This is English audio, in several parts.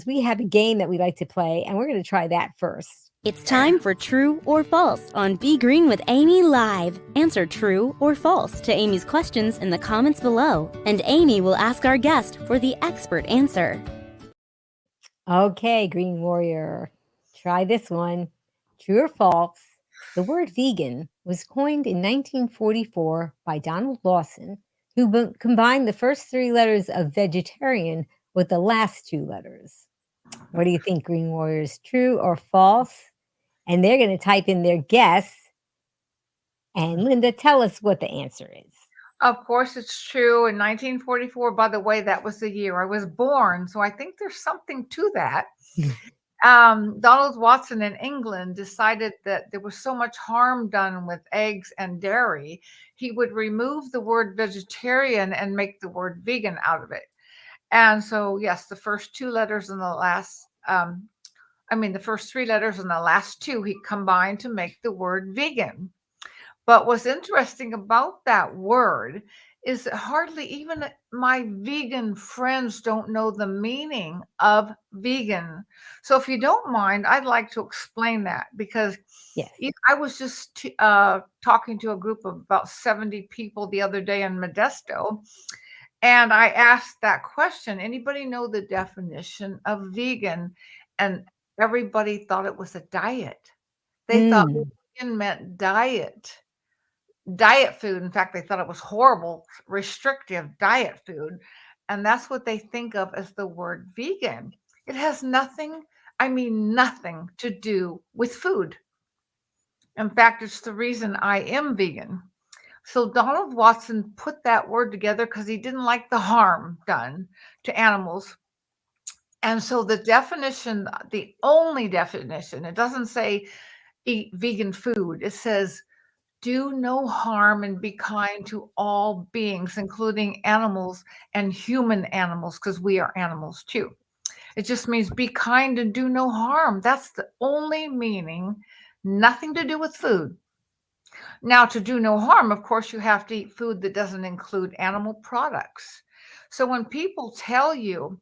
We have a game that we like to play, and we're going to try that first. It's time for True or False on Be Green with Amy Live. Answer true or false to Amy's questions in the comments below, and Amy will ask our guest for the expert answer. Okay, Green Warrior, try this one. True or false? The word vegan was coined in 1944 by Donald Lawson, who combined the first 3 letters of vegetarian with the last 2 letters. What do you think, Green Warriors? True or false? And they're going to type in their guess. And Linda, tell us what the answer is. Of course, it's true. In 1944, by the way, that was the year I was born. So I think there's something to that. Donald Watson in England decided that there was so much harm done with eggs and dairy, he would remove the word vegetarian and make the word vegan out of it. And so, yes, the first 2 letters and the last, the first 3 letters and the last 2, he combined to make the word vegan. But what's interesting about that word is that hardly even my vegan friends don't know the meaning of vegan. So if you don't mind, I'd like to explain that because Yes. I was just talking to a group of about 70 people the other day in Modesto, and I asked that question, anybody know the definition of vegan? And everybody thought it was a diet. They thought vegan meant diet food. In fact, they thought it was horrible, restrictive diet food. And that's what they think of as the word vegan. It has nothing to do with food. In fact, it's the reason I am vegan. So Donald Watson put that word together because he didn't like the harm done to animals. And so the definition, the only definition, it doesn't say eat vegan food. It says do no harm and be kind to all beings, including animals and human animals, because we are animals too. It just means be kind and do no harm. That's the only meaning, nothing to do with food. Now, to do no harm, of course, you have to eat food that doesn't include animal products. So when people tell you,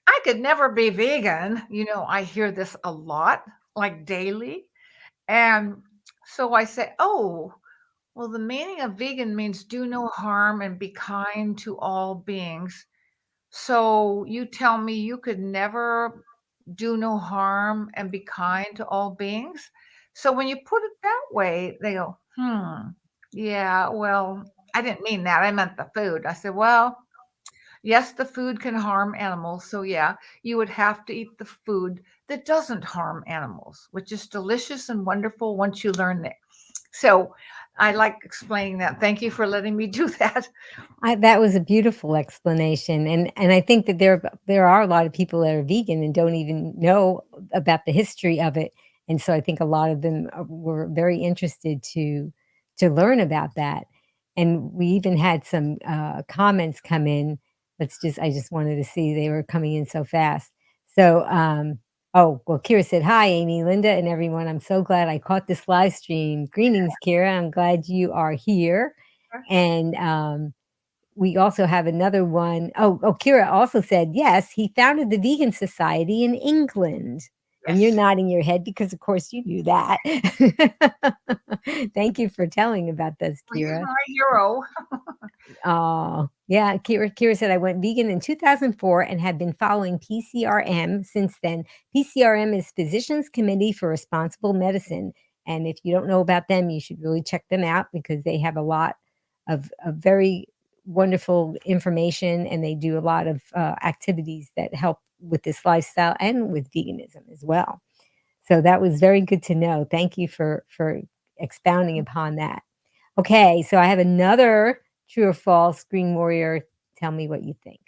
I could never be vegan, I hear this a lot, like daily. And so I say, oh, well, the meaning of vegan means do no harm and be kind to all beings. So you tell me you could never do no harm and be kind to all beings? So when you put it that way, they go, yeah, well, I didn't mean that. I meant the food. I said, well, yes, the food can harm animals. So yeah, you would have to eat the food that doesn't harm animals, which is delicious and wonderful once you learn that. So I like explaining that. Thank you for letting me do that. That was a beautiful explanation, and I think that there are a lot of people that are vegan and don't even know about the history of it, and so I think a lot of them were very interested to learn about that, and we even had some comments come in. I just wanted to see they were coming in so fast. So, oh, well, Kira said, "Hi, Amy, Linda, and everyone. I'm so glad I caught this live stream. Greetings, Kira. I'm glad you are here." And we also have another one. Oh, Kira also said, yes, he founded the Vegan Society in England. And you're nodding your head because, of course, you knew that. Thank you for telling about this, Kira. You're my hero. Oh, yeah. Kira said, I went vegan in 2004 and have been following PCRM since then. PCRM is Physicians Committee for Responsible Medicine. And if you don't know about them, you should really check them out because they have a lot of very wonderful information, and they do a lot of activities that help with this lifestyle and with veganism as well. So that was very good to know. Thank you for expounding upon that. Okay, so I have another true or false. Green Warrior, tell me what you think.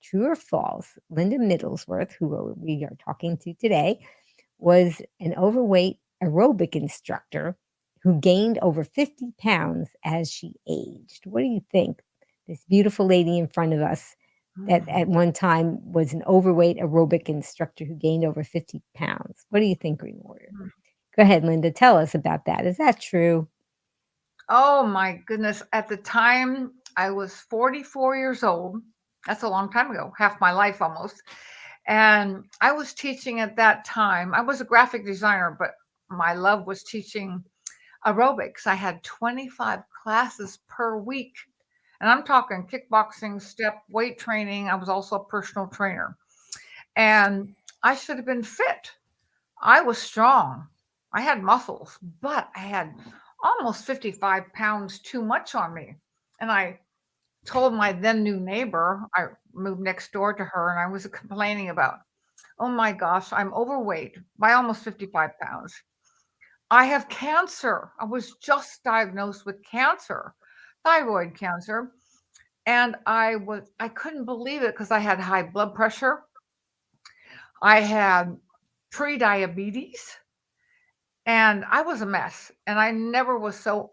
True or false, Linda Middlesworth, who we are talking to today, was an overweight aerobic instructor who gained over 50 pounds as she aged. What do you think? This beautiful lady in front of us that at one time was an overweight aerobic instructor who gained over 50 pounds. What do you think, Green Warrior? Go ahead, Linda. Tell us about that. Is that true? Oh, my goodness. At the time, I was 44 years old. That's a long time ago, half my life almost. And I was teaching at that time. I was a graphic designer, but my love was teaching aerobics. I had 25 classes per week. And I'm talking kickboxing, step, weight training. I was also a personal trainer. And I should have been fit. I was strong. I had muscles, but I had almost 55 pounds too much on me. And I told my then new neighbor, I moved next door to her, and I was complaining about, oh my gosh, I'm overweight by almost 55 pounds. I have cancer. I was just diagnosed with cancer, thyroid cancer. And I couldn't believe it because I had high blood pressure. I had pre-diabetes and I was a mess. And I never was so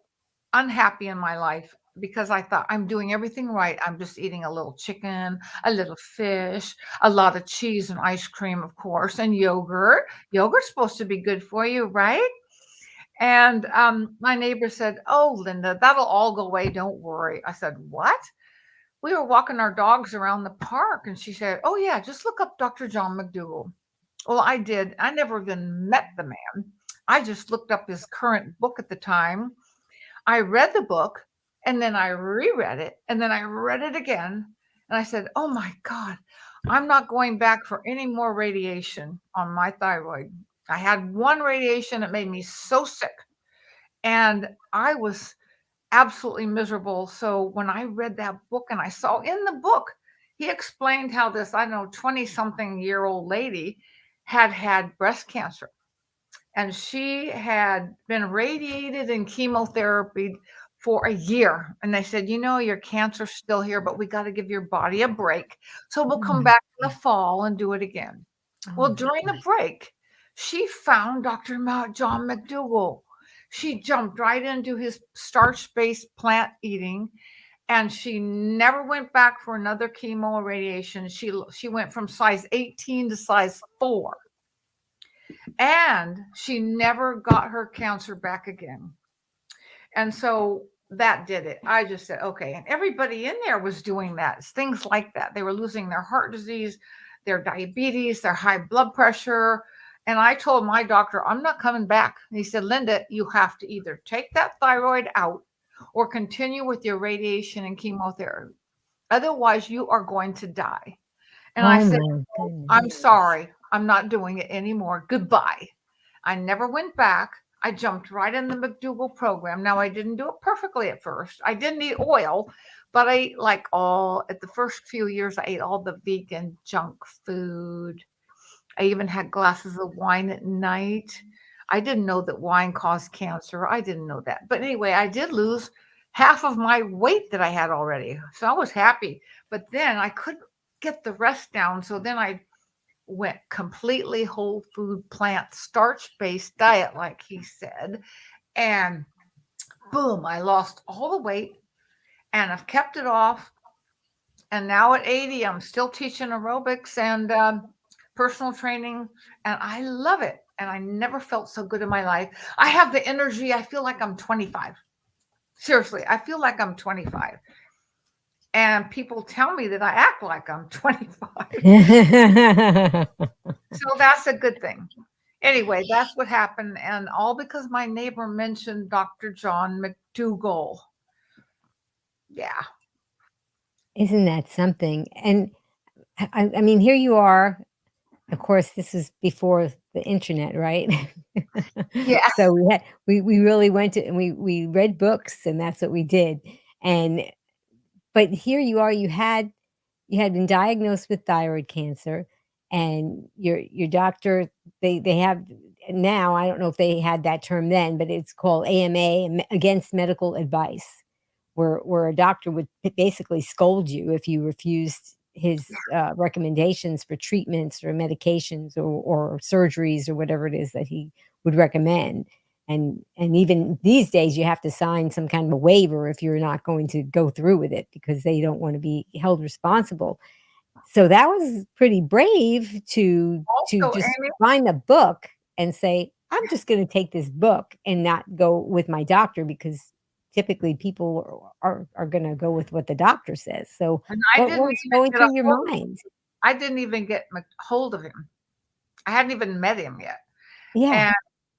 unhappy in my life because I thought I'm doing everything right. I'm just eating a little chicken, a little fish, a lot of cheese and ice cream, of course, and yogurt. Yogurt's supposed to be good for you, right? And my neighbor said, "Oh, Linda, that'll all go away. Don't worry." I said, "What?" We were walking our dogs around the park, and she said, "Oh, yeah, just look up Dr. John McDougall." Well, I did. I never even met the man. I just looked up his current book at the time. I read the book and then I reread it and then I read it again. And I said, oh my God, I'm not going back for any more radiation on my thyroid. I had one radiation that made me so sick and I was absolutely miserable. So when I read that book and I saw in the book, he explained how this, I don't know, 20 something year old lady had breast cancer and she had been radiated and chemotherapy for a year. And they said, you know, your cancer's still here, but we got to give your body a break. So we'll Oh come my back in the god. fall and do it again. Oh Well, my during the god. break, she found Dr. John McDougall. She jumped right into his starch based plant eating and she never went back for another chemo or radiation. She went from size 18 to size 4 and she never got her cancer back again. And so that did it. I just said, okay. And everybody in there was doing that, things like that. They were losing their heart disease, their diabetes, their high blood pressure. And I told my doctor, I'm not coming back. And he said, Linda, you have to either take that thyroid out or continue with your radiation and chemotherapy. Otherwise, you are going to die. And I Oh said, my "Oh, I'm goodness. sorry. I'm not doing it anymore. Goodbye." I never went back. I jumped right in the McDougall program. Now, I didn't do it perfectly at first. I didn't eat oil, but I ate like at the first few years, I ate all the vegan junk food. I even had glasses of wine at night. I didn't know that wine caused cancer. I didn't know that. But anyway, I did lose half of my weight that I had already. So I was happy. But then I couldn't get the rest down. So then I went completely whole food, plant, starch based diet, like he said. And boom, I lost all the weight and I've kept it off. And now at 80, I'm still teaching aerobics and personal training, and I love it. And I never felt so good in my life. I have the energy. I feel like I'm 25. Seriously, I feel like I'm 25. And people tell me that I act like I'm 25. So that's a good thing. Anyway, that's what happened. And all because my neighbor mentioned Dr. John McDougall. Yeah. Isn't that something? And I mean, here you are. Of course, this is before the internet, right? Yes. So we really went to and we read books and that's what we did. And but here you are, you had been diagnosed with thyroid cancer and your doctor they have now, I don't know if they had that term then, but it's called AMA, against medical advice, where a doctor would basically scold you if you refused his recommendations for treatments or medications or surgeries or whatever it is that he would recommend. And even these days, you have to sign some kind of a waiver if you're not going to go through with it because they don't want to be held responsible. So that was pretty brave to Also, just Amy, find a book and say, "I'm just gonna take this book and not go with my doctor," because typically people are gonna go with what the doctor says. So and I what didn't was even going get a through your hold mind? I didn't even get hold of him. I hadn't even met him yet. Yeah.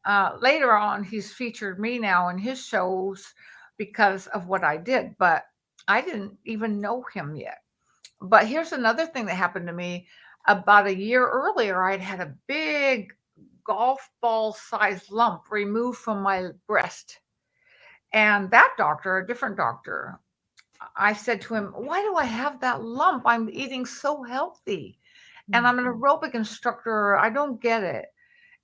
And later on, he's featured me now in his shows because of what I did, but I didn't even know him yet. But here's another thing that happened to me. About a year earlier, I'd had a big golf ball sized lump removed from my breast. And that doctor, a different doctor, I said to him, "Why do I have that lump? I'm eating so healthy and I'm an aerobic instructor. I don't get it."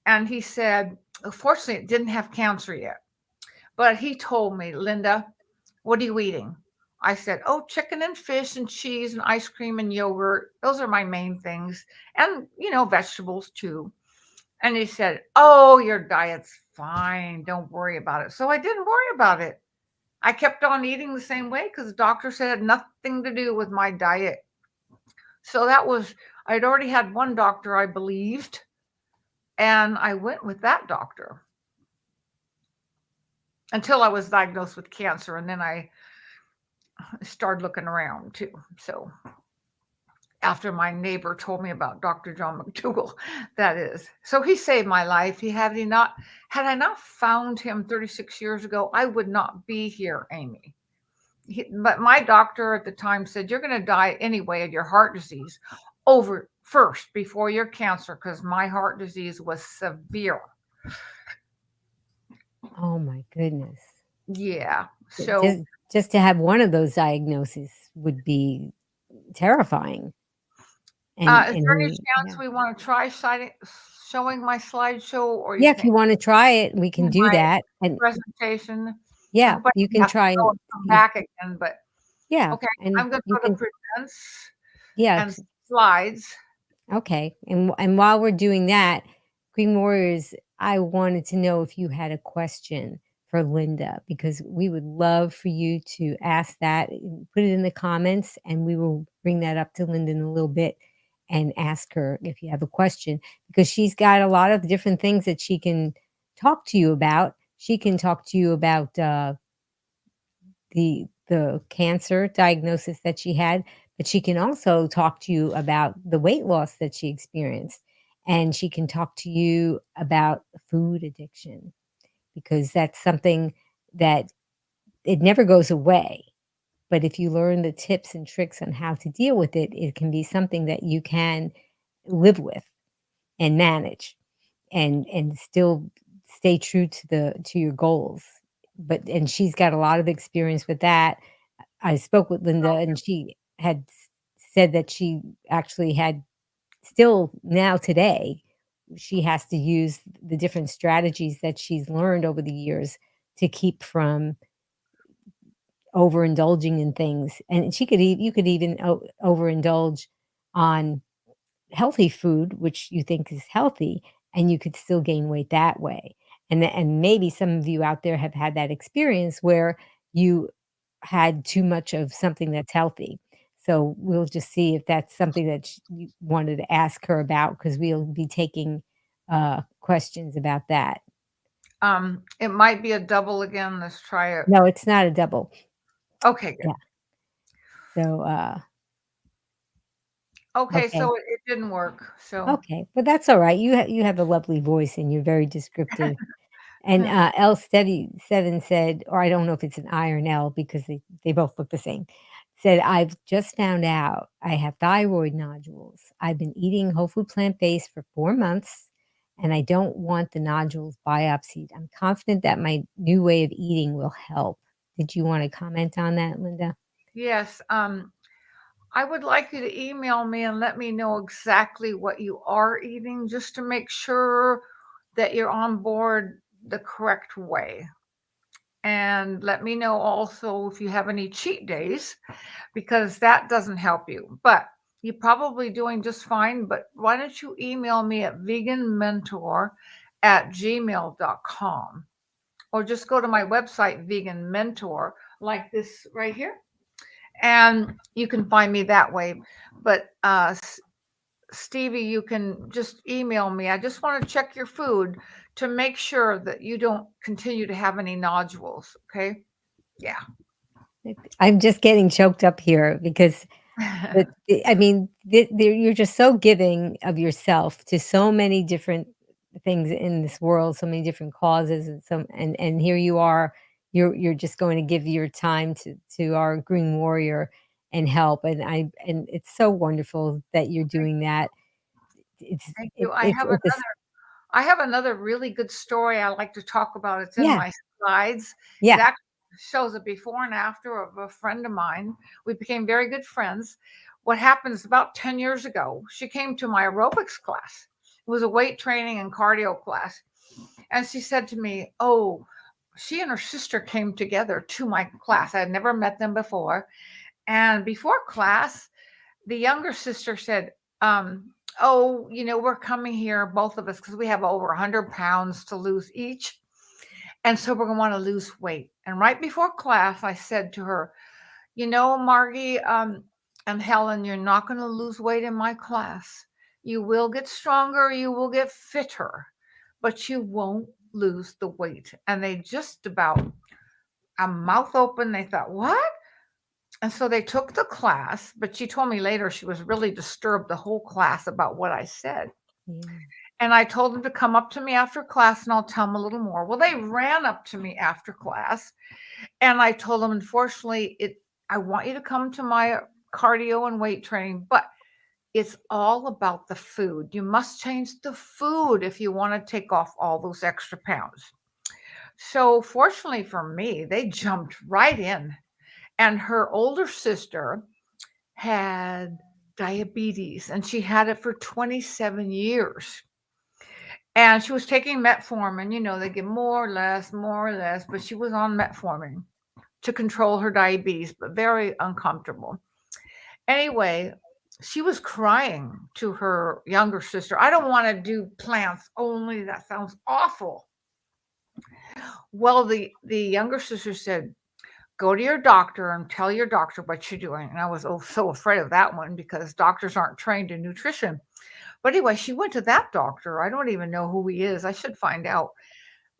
And he said, fortunately, it didn't have cancer yet. But he told me, "Linda, what are you eating?" I said, "Oh, chicken and fish and cheese and ice cream and yogurt. Those are my main things. And, vegetables too." And he said, "Oh, your diet's fine. Don't worry about it." So I didn't worry about it. I kept on eating the same way because the doctor said it had nothing to do with my diet. So I'd already had one doctor I believed, and I went with that doctor until I was diagnosed with cancer. And then I started looking around too. So after my neighbor told me about Dr. John McDougall, that is. So he saved my life. Had I not found him 36 years ago, I would not be here, Amy. But my doctor at the time said, "You're going to die anyway of your heart disease over first before your cancer," because my heart disease was severe. Oh my goodness. Yeah. J- So, Just just to have one of those diagnoses would be terrifying. is And there any yeah. chance we want to try showing my slideshow, or you Yeah, if think you want to try it, we can do my that. And presentation? I yeah, hope I you don't can have to try go and and come back again, but yeah, okay. and I'm going to you go to can presents yeah. and slides. Okay. And while we're doing that, Green Warriors, I wanted to know if you had a question for Linda, because we would love for you to ask that. Put it in the comments and we will bring that up to Linda in a little bit and ask her if you have a question, because she's got a lot of different things that she can talk to you about. She can talk to you about the cancer diagnosis that she had, but she can also talk to you about the weight loss that she experienced, and she can talk to you about food addiction, because that's something that it never goes away. But if you learn the tips and tricks on how to deal with it, it can be something that you can live with and manage and still stay true to your goals. But and she's got a lot of experience with that. I spoke with Linda, and she had said that she actually had still now today, she has to use the different strategies that she's learned over the years to keep from overindulging in things. And you could even overindulge on healthy food, which you think is healthy, and you could still gain weight that way. And maybe some of you out there have had that experience where you had too much of something that's healthy. So we'll just see if that's something that you wanted to ask her about, because we'll be taking questions about that. It might be a double again. Let's try it. No, it's not a double. Okay, good. Yeah. So Okay, okay. so it didn't work. So Okay, but that's all right. You have a lovely voice and you're very descriptive. And, hmm, L Steady 7 said, or I don't know if it's an I or an L because they both look the same, said, "I've just found out I have thyroid nodules. I've been eating whole food plant-based for 4 months, and I don't want the nodules biopsied. I'm confident that my new way of eating will help." Did you wanna comment on that, Linda? yes. I would like you to email me and let me know exactly what you are eating, just to make sure that you're on board the correct way. And let me know also if you have any cheat days, because that doesn't help you. But you're probably doing just fine. But why don't you email me at veganmentor@gmail.com, or just go to my website, Vegan Mentor, like this right here, and you can find me that way. But Stevie, you can just email me. I just want to check your food to make sure that you don't continue to have any nodules. Okay. Yeah. I'm just getting choked up here because But, I mean, you're just so giving of yourself to so many different things in this world, so many different causes, and here you are, you're just going to give your time to our green warrior and help, and it's so wonderful that you're Thank doing that. It's thank it you. it's a s I have another really good story I like to talk about. It's in Yeah, my slides. It yeah. actually shows a before and after of a friend of mine. We became very good friends. What happened is about 10 years ago, she came to my aerobics class. It was a weight training and cardio class. And she said to me, "Oh, she and her sister came together to my class. I had never met them before. And before class, the younger sister said, oh, we're coming here, both of us, because we have over 100 pounds to lose each. And so we're going to want to lose weight. And right before class, I said to her, Margie, and Helen, you're not going to lose weight in my class. You will get stronger, you will get fitter, but you won't lose the weight. And they just about, a mouth open, they thought, what? And so they took the class, but she told me later she was really disturbed the whole class about what I said. Yeah. And I told them to come up to me after class and I'll tell them a little more. Well, they ran up to me after class and I told them, unfortunately, I want you to come to my cardio and weight training, but it's all about the food. You must change the food if you want to take off all those extra pounds. So fortunately for me, they jumped right in. And her older sister had diabetes and she had it for 27 years. And she was taking metformin, they get more or less, but she was on metformin to control her diabetes, but very uncomfortable. Anyway, she was crying to her younger sister, I don't want to do plants only. That sounds awful. Well, the younger sister said, go to your doctor and tell your doctor what you're doing. And I was so afraid of that one because doctors aren't trained in nutrition. But anyway, she went to that doctor. I don't even know who he is. I should find out.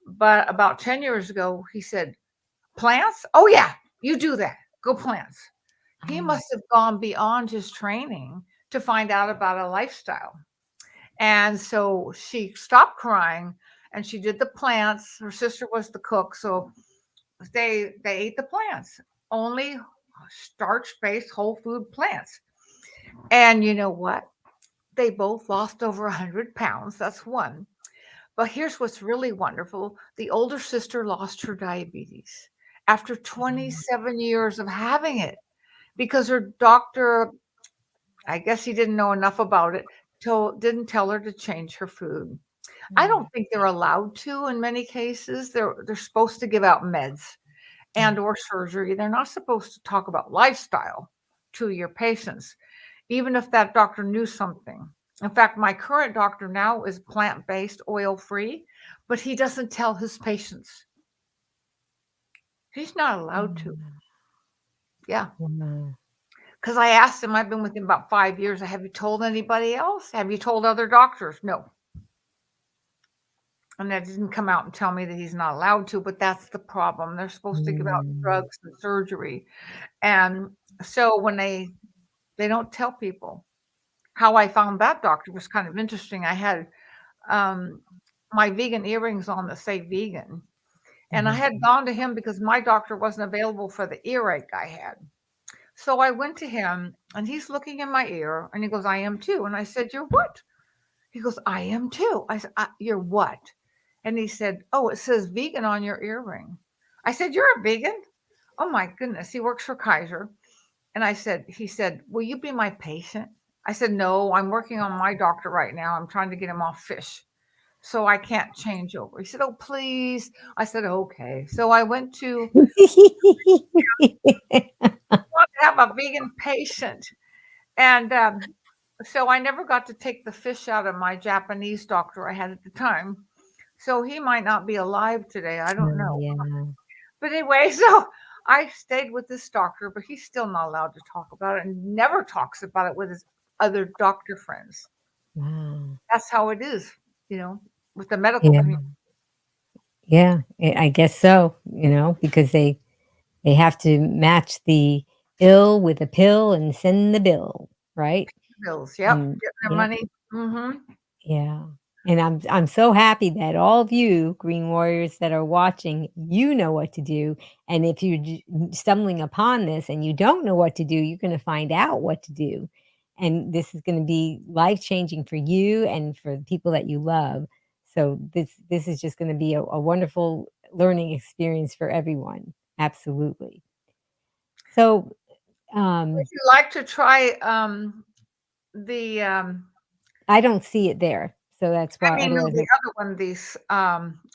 But about 10 years ago, he said, plants? Oh, yeah, you do that. Go plants. He Ah, must have gone beyond his training to find out about a lifestyle. And so she stopped crying and she did the plants. Her sister was the cook. So they ate the plants, only starch-based whole food plants. And you know what? They both lost over 100 pounds. That's one. But here's what's really wonderful. The older sister lost her diabetes after wow. 27 years of having it because her doctor, I guess he didn't know enough about it, didn't tell her to change her food. I don't Mm, think they're allowed to in many cases. They're supposed to give out meds yeah. and or surgery. They're not supposed to talk about lifestyle to your patients, even if that doctor knew something. In fact, my current doctor now is plant-based, oil-free, but he doesn't tell his patients. He's not allowed to. Mm, Yeah. wow. Because I asked him, I've been with him about 5 years. Have you told anybody else? Have you told other doctors? No. And that didn't come out and tell me that he's not allowed to, but that's the problem. They're supposed to give out Mm, drugs and surgery. And so when they don't tell people. How I found that doctor was kind of interesting. I had um, my vegan earrings on that say vegan, and I mhm. had gone to him because my doctor wasn't available for the earache I had. So I went to him, and he's looking in my ear, and he goes, "I am too." And I said, "You're what?" He goes, "I am too." I said, "You're what?" And he said, "Oh, it says vegan on your earring." I said, "You're a vegan?" Oh my goodness. He works for Kaiser. And he said, will you be my patient? I said, no, I'm working on my doctor right now. I'm trying to get him off fish. So I can't change over. He said, oh, please. I said, okay. So I went to want to have a vegan patient. And so I never got to take the fish out of my Japanese doctor I had at the time. So he might not be alive today. I don't Oh, know. yeah. But anyway, so I stayed with this doctor, but he's still not allowed to talk about it and never talks about it with his other doctor friends. Wow. That's how it is, you know, with the medical Yeah, community. yeah, I guess so, because they have to match the ill with a pill and send the bill, right? Bills, yep, And getting their yep. money. Mhm. Yeah, and I'm so happy that all of you green warriors that are watching, you know what to do, and if you're stumbling upon this and you don't know what to do, you're gonna find out what to do, and this is gonna be life-changing for you and for the people that you love. So this is just gonna be a wonderful learning experience for everyone. Absolutely. So, Would um, you like to try, the, I don't see it there, so that's I why mean, no, otherwise the other one, these,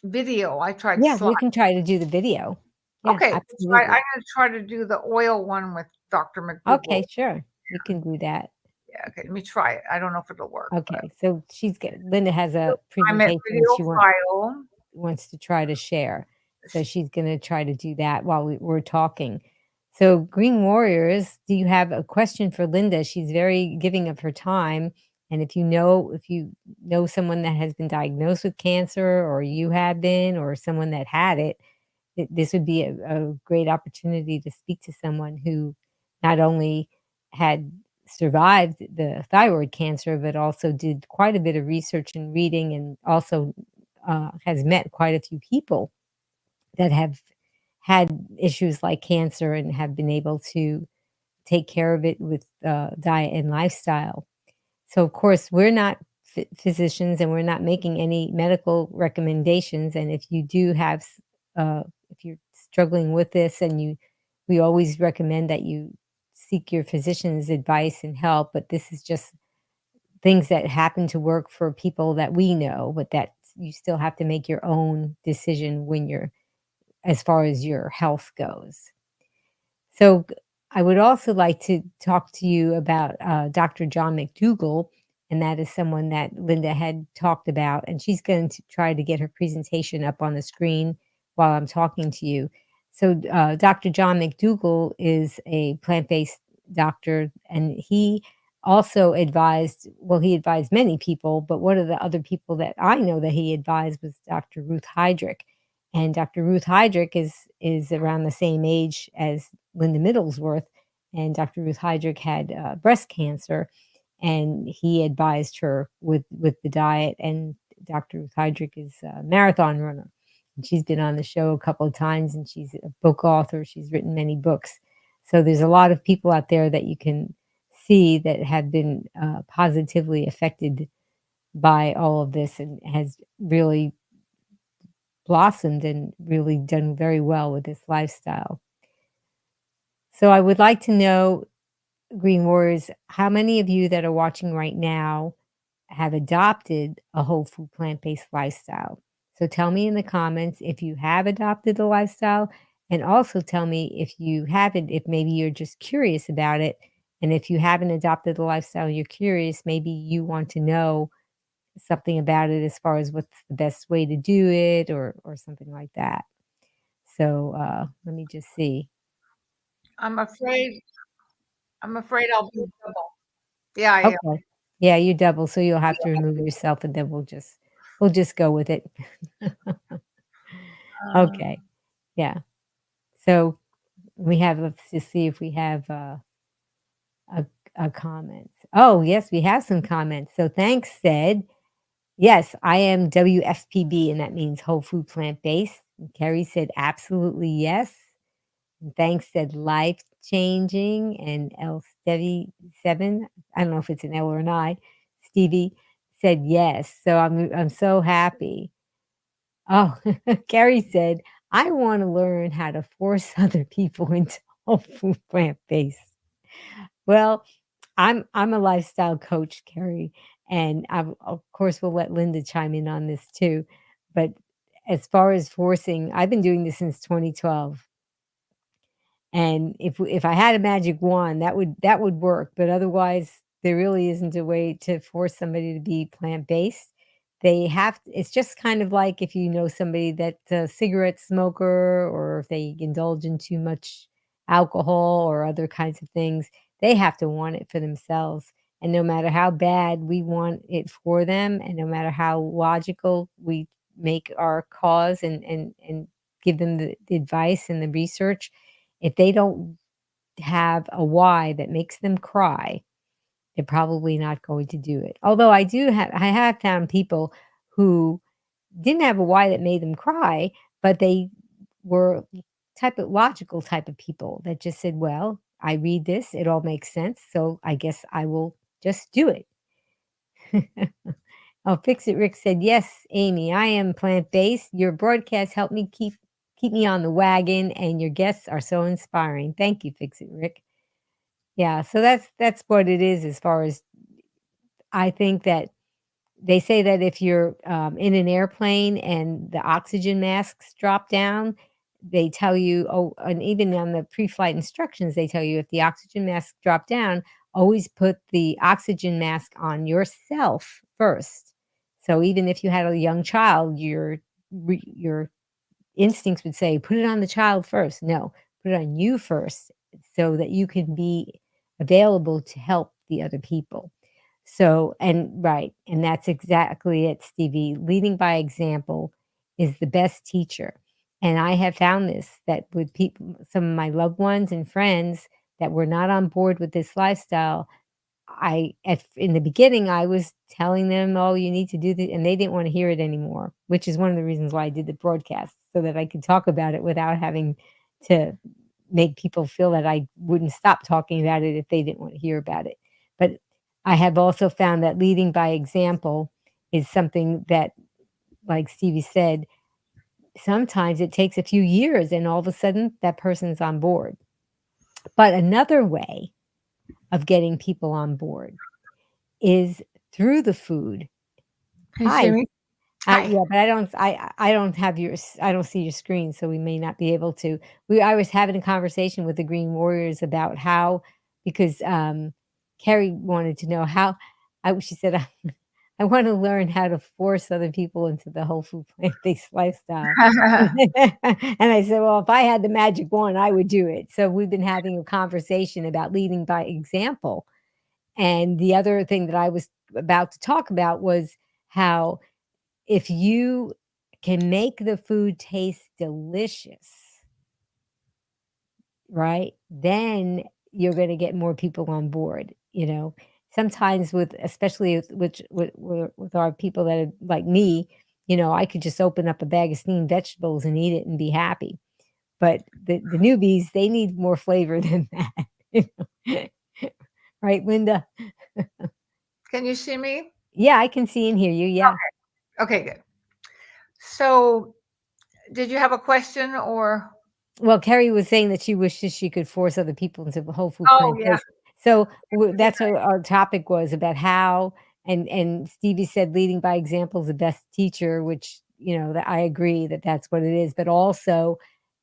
video, I tried yeah, slide. we can try to do the video. Yeah, Okay, let's try I'm absolutely. gonna try to do the oil one with Dr. Okay, McDougall. sure. We can do that. Yeah, okay, let me try it. I don't know if it'll work, but Okay, so she's get Linda has so a I'm at presentation video she file. wants to try to share. So she's gonna try to do that while we're talking. So Green Warriors, do you have a question for Linda? She's very giving of her time. And if you know someone that has been diagnosed with cancer or you have been or someone that had it, this would be a great opportunity to speak to someone who not only had survived the thyroid cancer, but also did quite a bit of research and reading and also has met quite a few people that have had issues like cancer and have been able to take care of it with diet and lifestyle. So, of course, we're not physicians and we're not making any medical recommendations. And if you do have, if you're struggling with this and we always recommend that you seek your physician's advice and help. But this is just things that happen to work for people that we know, but that you still have to make your own decision when you're, as far as your health goes. So I would also like to talk to you about Dr. John McDougall, and that is someone that Linda had talked about, and she's going to try to get her presentation up on the screen while I'm talking to you. So Dr. John McDougall is a plant-based doctor, and he also advised, well, he advised many people, but one of the other people that I know that he advised was Dr. Ruth Heydrich. And Dr. Ruth Heydrich is around the same age as Linda Middlesworth, and Dr. Ruth Heydrich had breast cancer, and he advised her with the diet. And Dr. Ruth Heydrich is a marathon runner, and she's been on the show a couple of times, and she's a book author. She's written many books, so there's a lot of people out there that you can see that have been positively affected by all of this, and has really blossomed and really done very well with this lifestyle. So I would like to know, Green Warriors, how many of you that are watching right now have adopted a whole food plant-based lifestyle? So tell me in the comments if you have adopted the lifestyle, and also tell me if you haven't, if maybe you're just curious about it. And if you haven't adopted the lifestyle, you're curious, maybe you want to know something about it as far as what's the best way to do it or something like that. So let me just see. I'm afraid I'm afraid I'll be double. Yeah, I am. Okay. Yeah, you double, so you'll have to remove yourself, and then we'll just go with it. Uh, Okay, yeah. So let's just see if we have a a comment. Oh, yes, we have some comments. So thanks said, yes, I am WFPB, and that means whole food plant based. And Kerry said absolutely yes. And thanks said life changing. And L Stevie 7, I don't know if it's an L or an I, Stevie said yes. So I'm so happy. Oh, Carrie said, I want to learn how to force other people into whole food plant based. Well, I'm a lifestyle coach, Carrie, and of course we'll let Linda chime in on this too. But as far as forcing, I've been doing this since 2012. And if I had a magic wand, that would work, but otherwise, there really isn't a way to force somebody to be plant-based. They have it's just kind of like if you know somebody that's a cigarette smoker or if they indulge in too much alcohol or other kinds of things, they have to want it for themselves, and no matter how bad we want it for them, and no matter how logical we make our cause and give them the advice and the research, if they don't have a why that makes them cry, they're probably not going to do it. Although I have found people who didn't have a why that made them cry, but they were logical type of people that just said, "Well, I read this, it all makes sense, so I guess I will just do it." Oh, Fix It Rick said, "Yes, Amy, I am plant-based. Your broadcast helped me keep me on the wagon, and your guests are so inspiring." Thank you, Fix It Rick. Yeah, so that's what it is as far as I think that they say that if you're, in an airplane and the oxygen masks drop down, they tell you and even on the pre-flight instructions, they tell you if the oxygen masks drop down, always put the oxygen mask on yourself first. So even if you had a young child, your instincts would say, "Put it on the child first." No, put it on you first so that you can be available to help the other people. So and right, and that's exactly it, Stevie. Leading by example is the best teacher. And I have found this that with people, some of my loved ones and friends that were not on board with this lifestyle, in the beginning, I was telling them, "Oh, you need to do this," and they didn't wanna hear it anymore, which is one of the reasons why I did the broadcast, so that I could talk about it without having to make people feel that I wouldn't stop talking about it if they didn't wanna hear about it. But I have also found that leading by example is something that, like Stevie said, sometimes it takes a few years and all of a sudden that person's on board. But another way of getting people on board is through the food. Can you see Hi. me? Hi. Yeah, but I don't have I don't see your screen, so we may not be able to. I was having a conversation with the Green Warriors about how because, Carrie wanted to know how she said, "I wanna learn how to force other people into the whole food plant-based lifestyle." And I said, "Well, if I had the magic wand, I would do it." So we've been having a conversation about leading by example. And the other thing that I was about to talk about was how if you can make the food taste delicious, right? Then you're gonna get more people on board, you know? Sometimes with especially with our people that are like me, I could just open up a bag of steamed vegetables and eat it and be happy. But the newbies, they need more flavor than that. you know? Right, Linda? Can you see me? Yeah, I can see and hear you, yeah. Okay, good. So, did you have a question or? Well, Carrie was saying that she wishes she could force other people into the whole food Oh, yeah. plant-based. So, that's what our topic was about how and Stevie said leading by example is the best teacher, which, that I agree that that's what it is, but also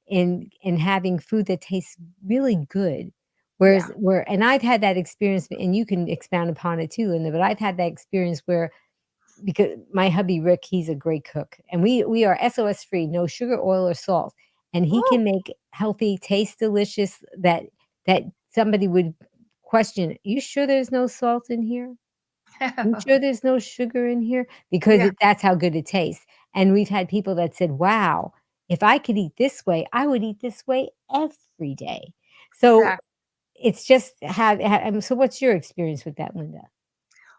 in having food that tastes really good. Yeah. Where and I've had that experience, and you can expound upon it too, Linda, but I've had that experience where because my hubby Rick, he's a great cook, and we are SOS free, no sugar, oil, or salt, and he Woo. can make healthy, taste delicious that somebody would question, "You sure there's no salt in here? You sure there's no sugar in here?" Because Yeah, that's how good it tastes, and we've had people that said, "Wow, if I could eat this way, I would eat this way every day." So, exactly. it's just so what's your experience with that, Linda?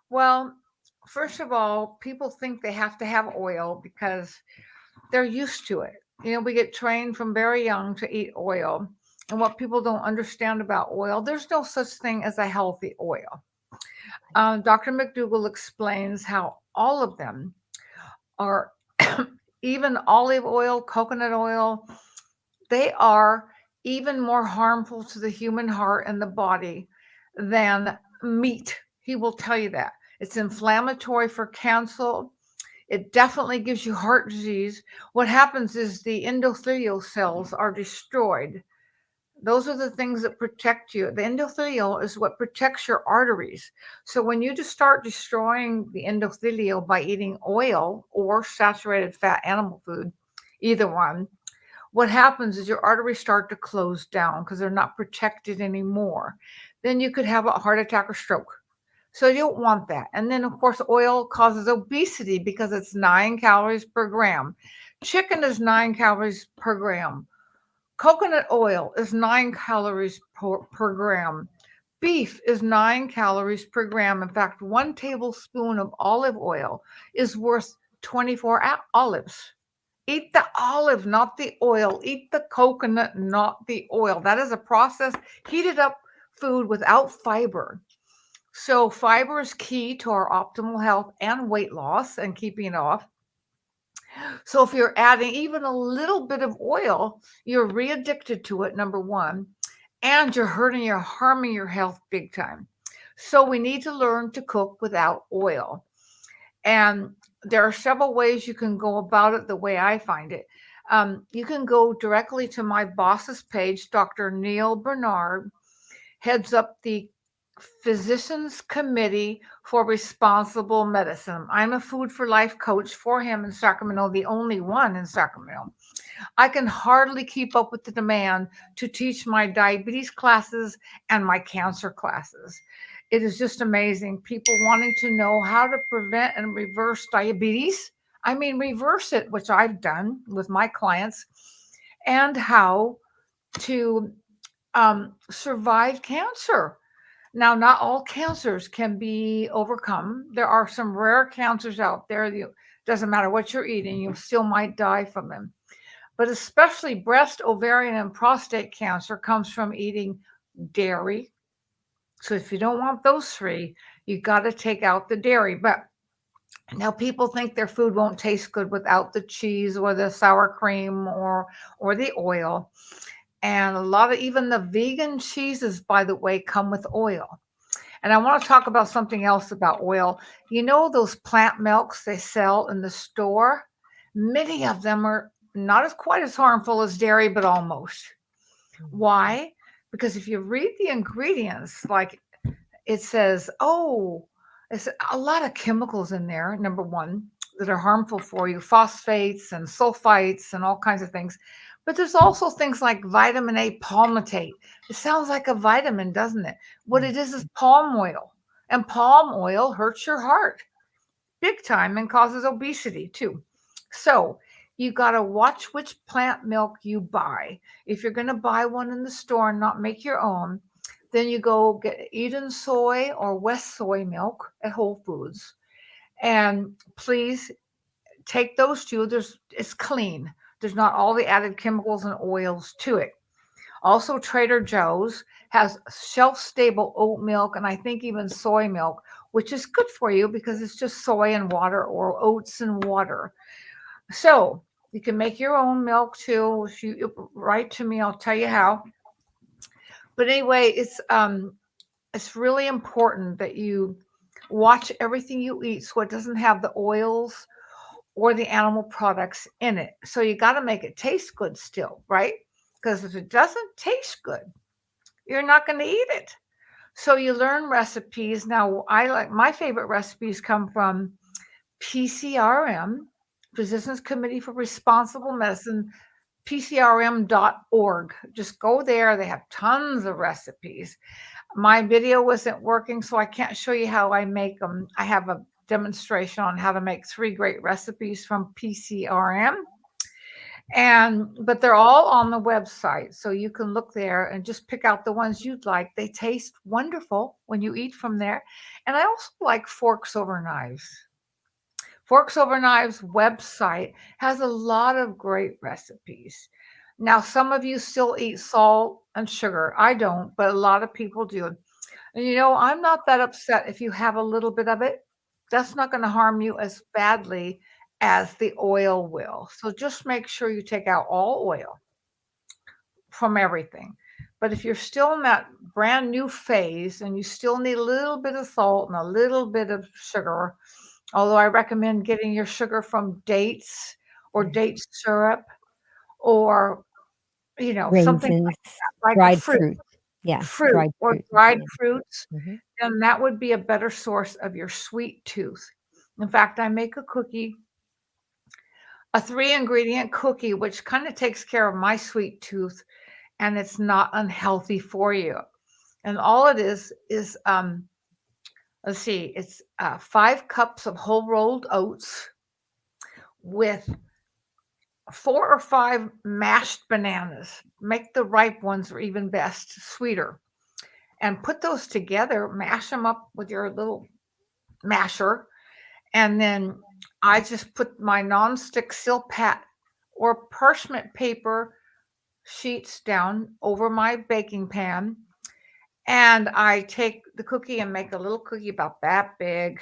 Well, first of all, people think they have to have oil because they're used to it. We get trained from very young to eat oil. And what people don't understand about oil, there's no such thing as a healthy oil. Dr. McDougall explains how all of them are, even olive oil, coconut oil, they are even more harmful to the human heart and the body than meat. He will tell you that. It's inflammatory for cancer. It definitely gives you heart disease. What happens is the endothelial cells are destroyed. Those are the things that protect you. The endothelial is what protects your arteries. So when you just start destroying the endothelial by eating oil or saturated fat animal food, either one, what happens is your arteries start to close down because they're not protected anymore. Then you could have a heart attack or stroke. So you don't want that. And then, of course, oil causes obesity because it's 9 calories per gram. Chicken is 9 calories per gram. Coconut oil is 9 calories per gram. Beef is 9 calories per gram. In fact, 1 tablespoon of olive oil is worth 24 olives. Eat the olive, not the oil. Eat the coconut, not the oil. That is a processed, heated up food without fiber. So, fiber is key to our optimal health and weight loss and keeping it off. So, if you're adding even a little bit of oil, you're re addicted to it, number one, and you're harming your health big time. So, we need to learn to cook without oil. And there are several ways you can go about it the way I find it. You can go directly to my boss's page. Dr. Neil Bernard heads up the Physicians Committee for Responsible Medicine. I'm a food for life coach for him in Sacramento, the only one in Sacramento. I can hardly keep up with the demand to teach my diabetes classes and my cancer classes. It is just amazing. People wanting to know how to prevent and reverse diabetes. I mean, reverse it, which I've done with my clients, and how to survive cancer. Now, not all cancers can be overcome. There are some rare cancers out there. Doesn't matter what you're eating, you still might die from them. But especially breast, ovarian, and prostate cancer comes from eating dairy. So if you don't want those three, you got to take out the dairy. But now people think their food won't taste good without the cheese or the sour cream or the oil. And a lot of even the vegan cheeses, by the way, come with oil. And I want to talk about something else about oil. You know those plant milks they sell in the store? Many of them are not as quite as harmful as dairy, but almost. Why? Because if you read the ingredients, like it says, it's a lot of chemicals in there, number one, that are harmful for you, phosphates and sulfites and all kinds of things. But there's also things like vitamin A palmitate. It sounds like a vitamin, doesn't it? What it is palm oil. And palm oil hurts your heart big time and causes obesity too. So you got to watch which plant milk you buy. If you're going to buy one in the store and not make your own, then you go get Eden soy or West soy milk at Whole Foods. And please take those two. It's clean. There's not all the added chemicals and oils to it. Also, Trader Joe's has shelf-stable oat milk and I think even soy milk, which is good for you because it's just soy and water or oats and water. So you can make your own milk too. If you write to me, I'll tell you how. But anyway, it's really important that you watch everything you eat so it doesn't have the oils or the animal products in it. So you got to make it taste good still, right? Because if it doesn't taste good, you're not going to eat it. So you learn recipes. Now, my favorite recipes come from PCRM, Physicians Committee for Responsible Medicine, pcrm.org. Just go there. They have tons of recipes. My video wasn't working, so I can't show you how I make them. I have a demonstration on how to make 3 great recipes from PCRM. But they're all on the website, so you can look there and just pick out the ones you'd like. They taste wonderful when you eat from there. And I also like Forks Over Knives. Forks Over Knives website has a lot of great recipes. Now, some of you still eat salt and sugar. I don't, but a lot of people do. And I'm not that upset if you have a little bit of it. That's not going to harm you as badly as the oil will. So just make sure you take out all oil from everything. But if you're still in that brand new phase and you still need a little bit of salt and a little bit of sugar, although I recommend getting your sugar from dates or date syrup or, something Raisins, like a dried fruit, fruit. Yeah, fruit dried or fruit. dried Yeah. fruits. Mhm. And that would be a better source of your sweet tooth. In fact, I make a 3-ingredient cookie, which kind of takes care of my sweet tooth, and it's not unhealthy for you. And all it is, let's see, it's 5 cups of whole rolled oats with 4 or 5 mashed bananas. Make the ripe ones or even best, sweeter. And put those together, mash them up with your little masher. And then I just put my nonstick silpat or parchment paper sheets down over my baking pan. And I take the cookie and make a little cookie about that big,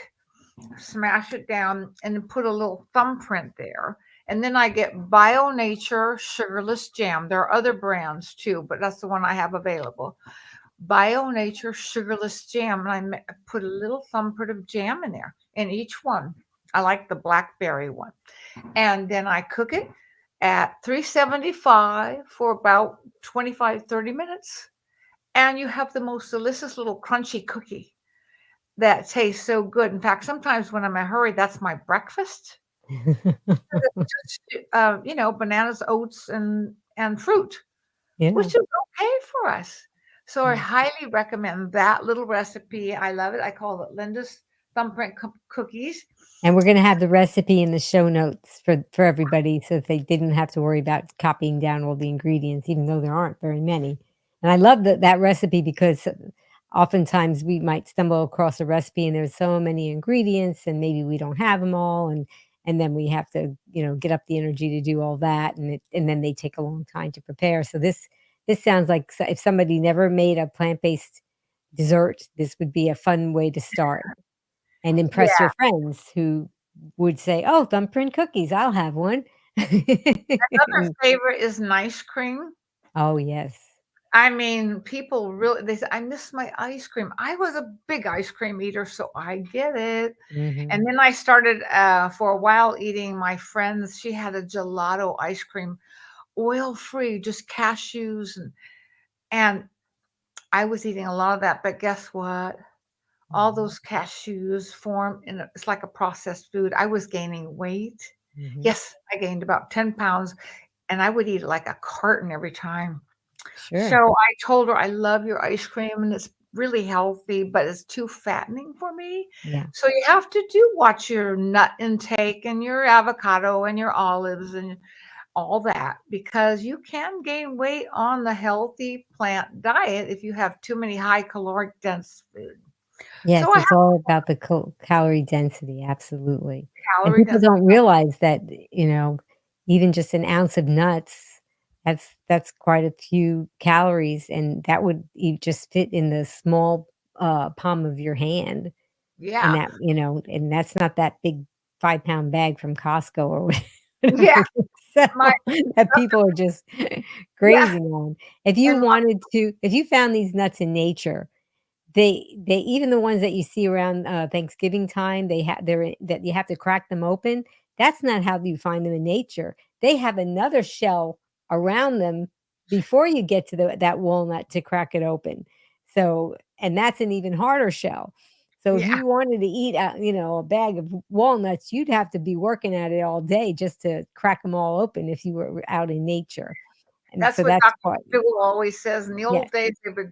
smash it down, and then put a little thumbprint there. And then I get Bio Nature sugarless jam. There are other brands too, but that's the one I have available. Bio Nature sugarless jam, and I put a little thumbprint of jam in there in each one. I like the blackberry one, and then I cook it at 375 for about 25-30 minutes, and you have the most delicious little crunchy cookie that tastes so good. In fact, sometimes when I'm in a hurry, that's my breakfast. Just bananas, oats, and fruit, which Yeah. is okay for us. So I Mm. highly recommend that little recipe. I love it. I call it Linda's thumbprint cookies. And we're gonna have the recipe in the show notes for everybody, so that they didn't have to worry about copying down all the ingredients, even though there aren't very many. And I love that recipe because oftentimes we might stumble across a recipe and there's so many ingredients and maybe we don't have them all, and then we have to, get up the energy to do all that, and then they take a long time to prepare. So this sounds like if somebody never made a plant-based dessert, this would be a fun way to start and impress Yeah. your friends who would say, "Oh, thumbprint cookies, I'll have one." Another And favorite is nice cream. oh, yes. I mean, people really they say, "I miss my ice cream." I was a big ice cream eater, so I get it. And Mhm, then I started for a while eating my friends. She had a gelato ice cream, oil free, just cashews and I was eating a lot of that. But guess what? All mhm, those cashews form it's like a processed food. I was gaining weight. mhm. Yes, I gained about 10 pounds and I would eat like a carton every time. So Sure. I told her, I love your ice cream and it's really healthy, but it's too fattening for me. Yeah. So you have to watch your nut intake and your avocado and your olives and all that because you can gain weight on the healthy plant diet if you have too many high caloric dense food. Yes, So I have it's all about the calorie density, absolutely. And calorie people dense. don't realize that, even just an ounce of nuts, that's quite a few calories, and that would just fit in the small, palm of your hand. And Yeah. and that's not that big 5-pound bag from Costco or Yeah. whatever they My sell that people are just yeah. grazing on. And If you found these nuts in nature, they even the ones that you see around, Thanksgiving time, that you have to crack them open, that's not how you find them in nature. They have another shell around them before you get to that walnut to crack it open. So and that's an even harder shell. So if yeah, you wanted to eat, a bag of walnuts, you'd have to be working at it all day just to crack them all open if you were out in nature. And that's so what that's Dr. what Phil always says. In the yes, old days, they would,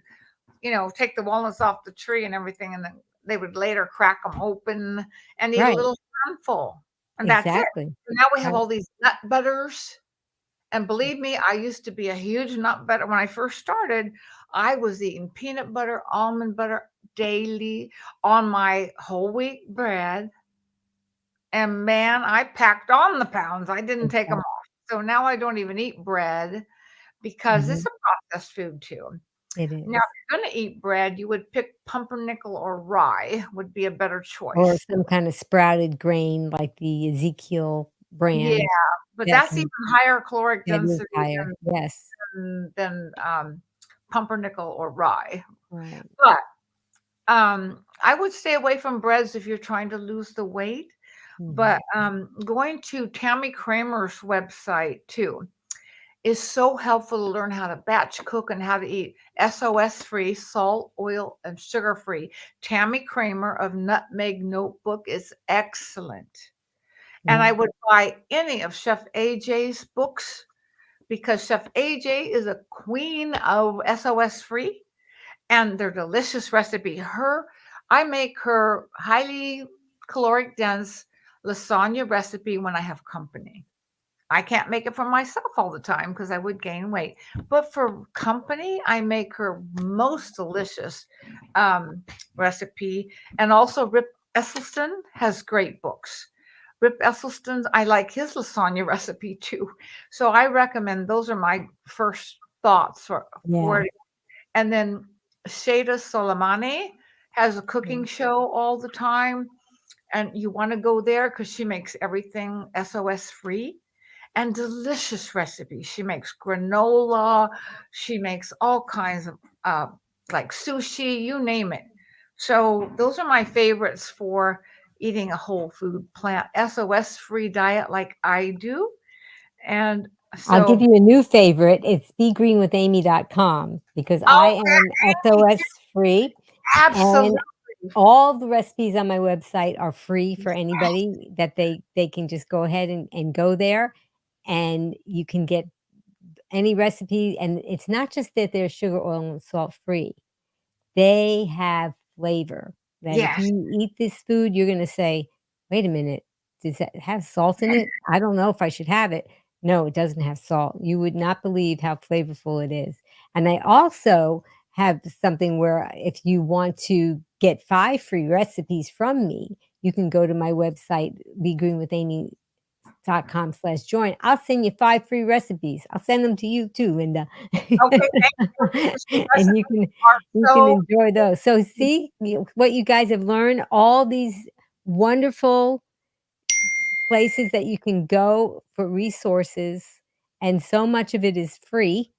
take the walnuts off the tree and everything, and then they would later crack them open and eat a right, little handful, and that's it. exactly. So now we have Right. all these nut butters, and believe me, I used to be a huge nut butter. When I first started, I was eating peanut butter, almond butter daily on my whole wheat bread. And man, I packed on the pounds. I didn't take them Exactly. off. So now I don't even eat bread because it's Mhm. a processed food too. It Now, is. if you're going to eat bread, you would pick pumpernickel or rye would be a better Or choice. some kind of sprouted grain like the Ezekiel Yeah, brand but that that's even can higher caloric that is density higher. Yes. than pumpernickel or rye. Right. But I would stay away from breads if you're trying to lose the weight. But Mhm. going to Tammy Kramer's website too is so helpful to learn how to batch cook and how to eat SOS free, salt, oil, and sugar free. Tammy Kramer of Nutmeg Notebook is excellent. And Yeah. I would buy any of Chef AJ's books because Chef AJ is a queen of SOS free and their delicious recipe. I make her highly caloric dense lasagna recipe when I have company. I can't make it for myself all the time because I would gain weight. But for company, I make her most delicious recipe. And also, Rip Esselstyn has great books. Rip Esselstyn's, I like his lasagna recipe too. So I recommend those are my first thoughts for Yeah. it. And then Shada Soleimani has a cooking Yeah. show all the time. And you want to go there because she makes everything SOS free and delicious recipes. She makes granola. She makes all kinds of like sushi, you name it. So those are my favorites for eating a whole food plant SOS free diet like I do. And I'll give so, you a new favorite. It's begreenwithamy.com because I oh, am Amy, SOS free, absolutely. and all the recipes on my website are free for anybody that they can just go ahead and go there, and you can get any recipe, and it's not just that they're sugar, oil, and salt free. They have flavor that if Yes, you eat this food, you're gonna say, "Wait a minute, does that have salt in it? I don't know if I should have it." No, it doesn't have salt. You would not believe how flavorful it is. And I also have something where if you want to get 5 free recipes from me, you can go to my website, begreenwithamy.com/join. I'll send you 5 free recipes. I'll send them to you too, Linda. okay, thank you because your And recipes are you can so enjoy those. So see what you guys have learned, all these wonderful places that you can go for resources, and so much of it is free.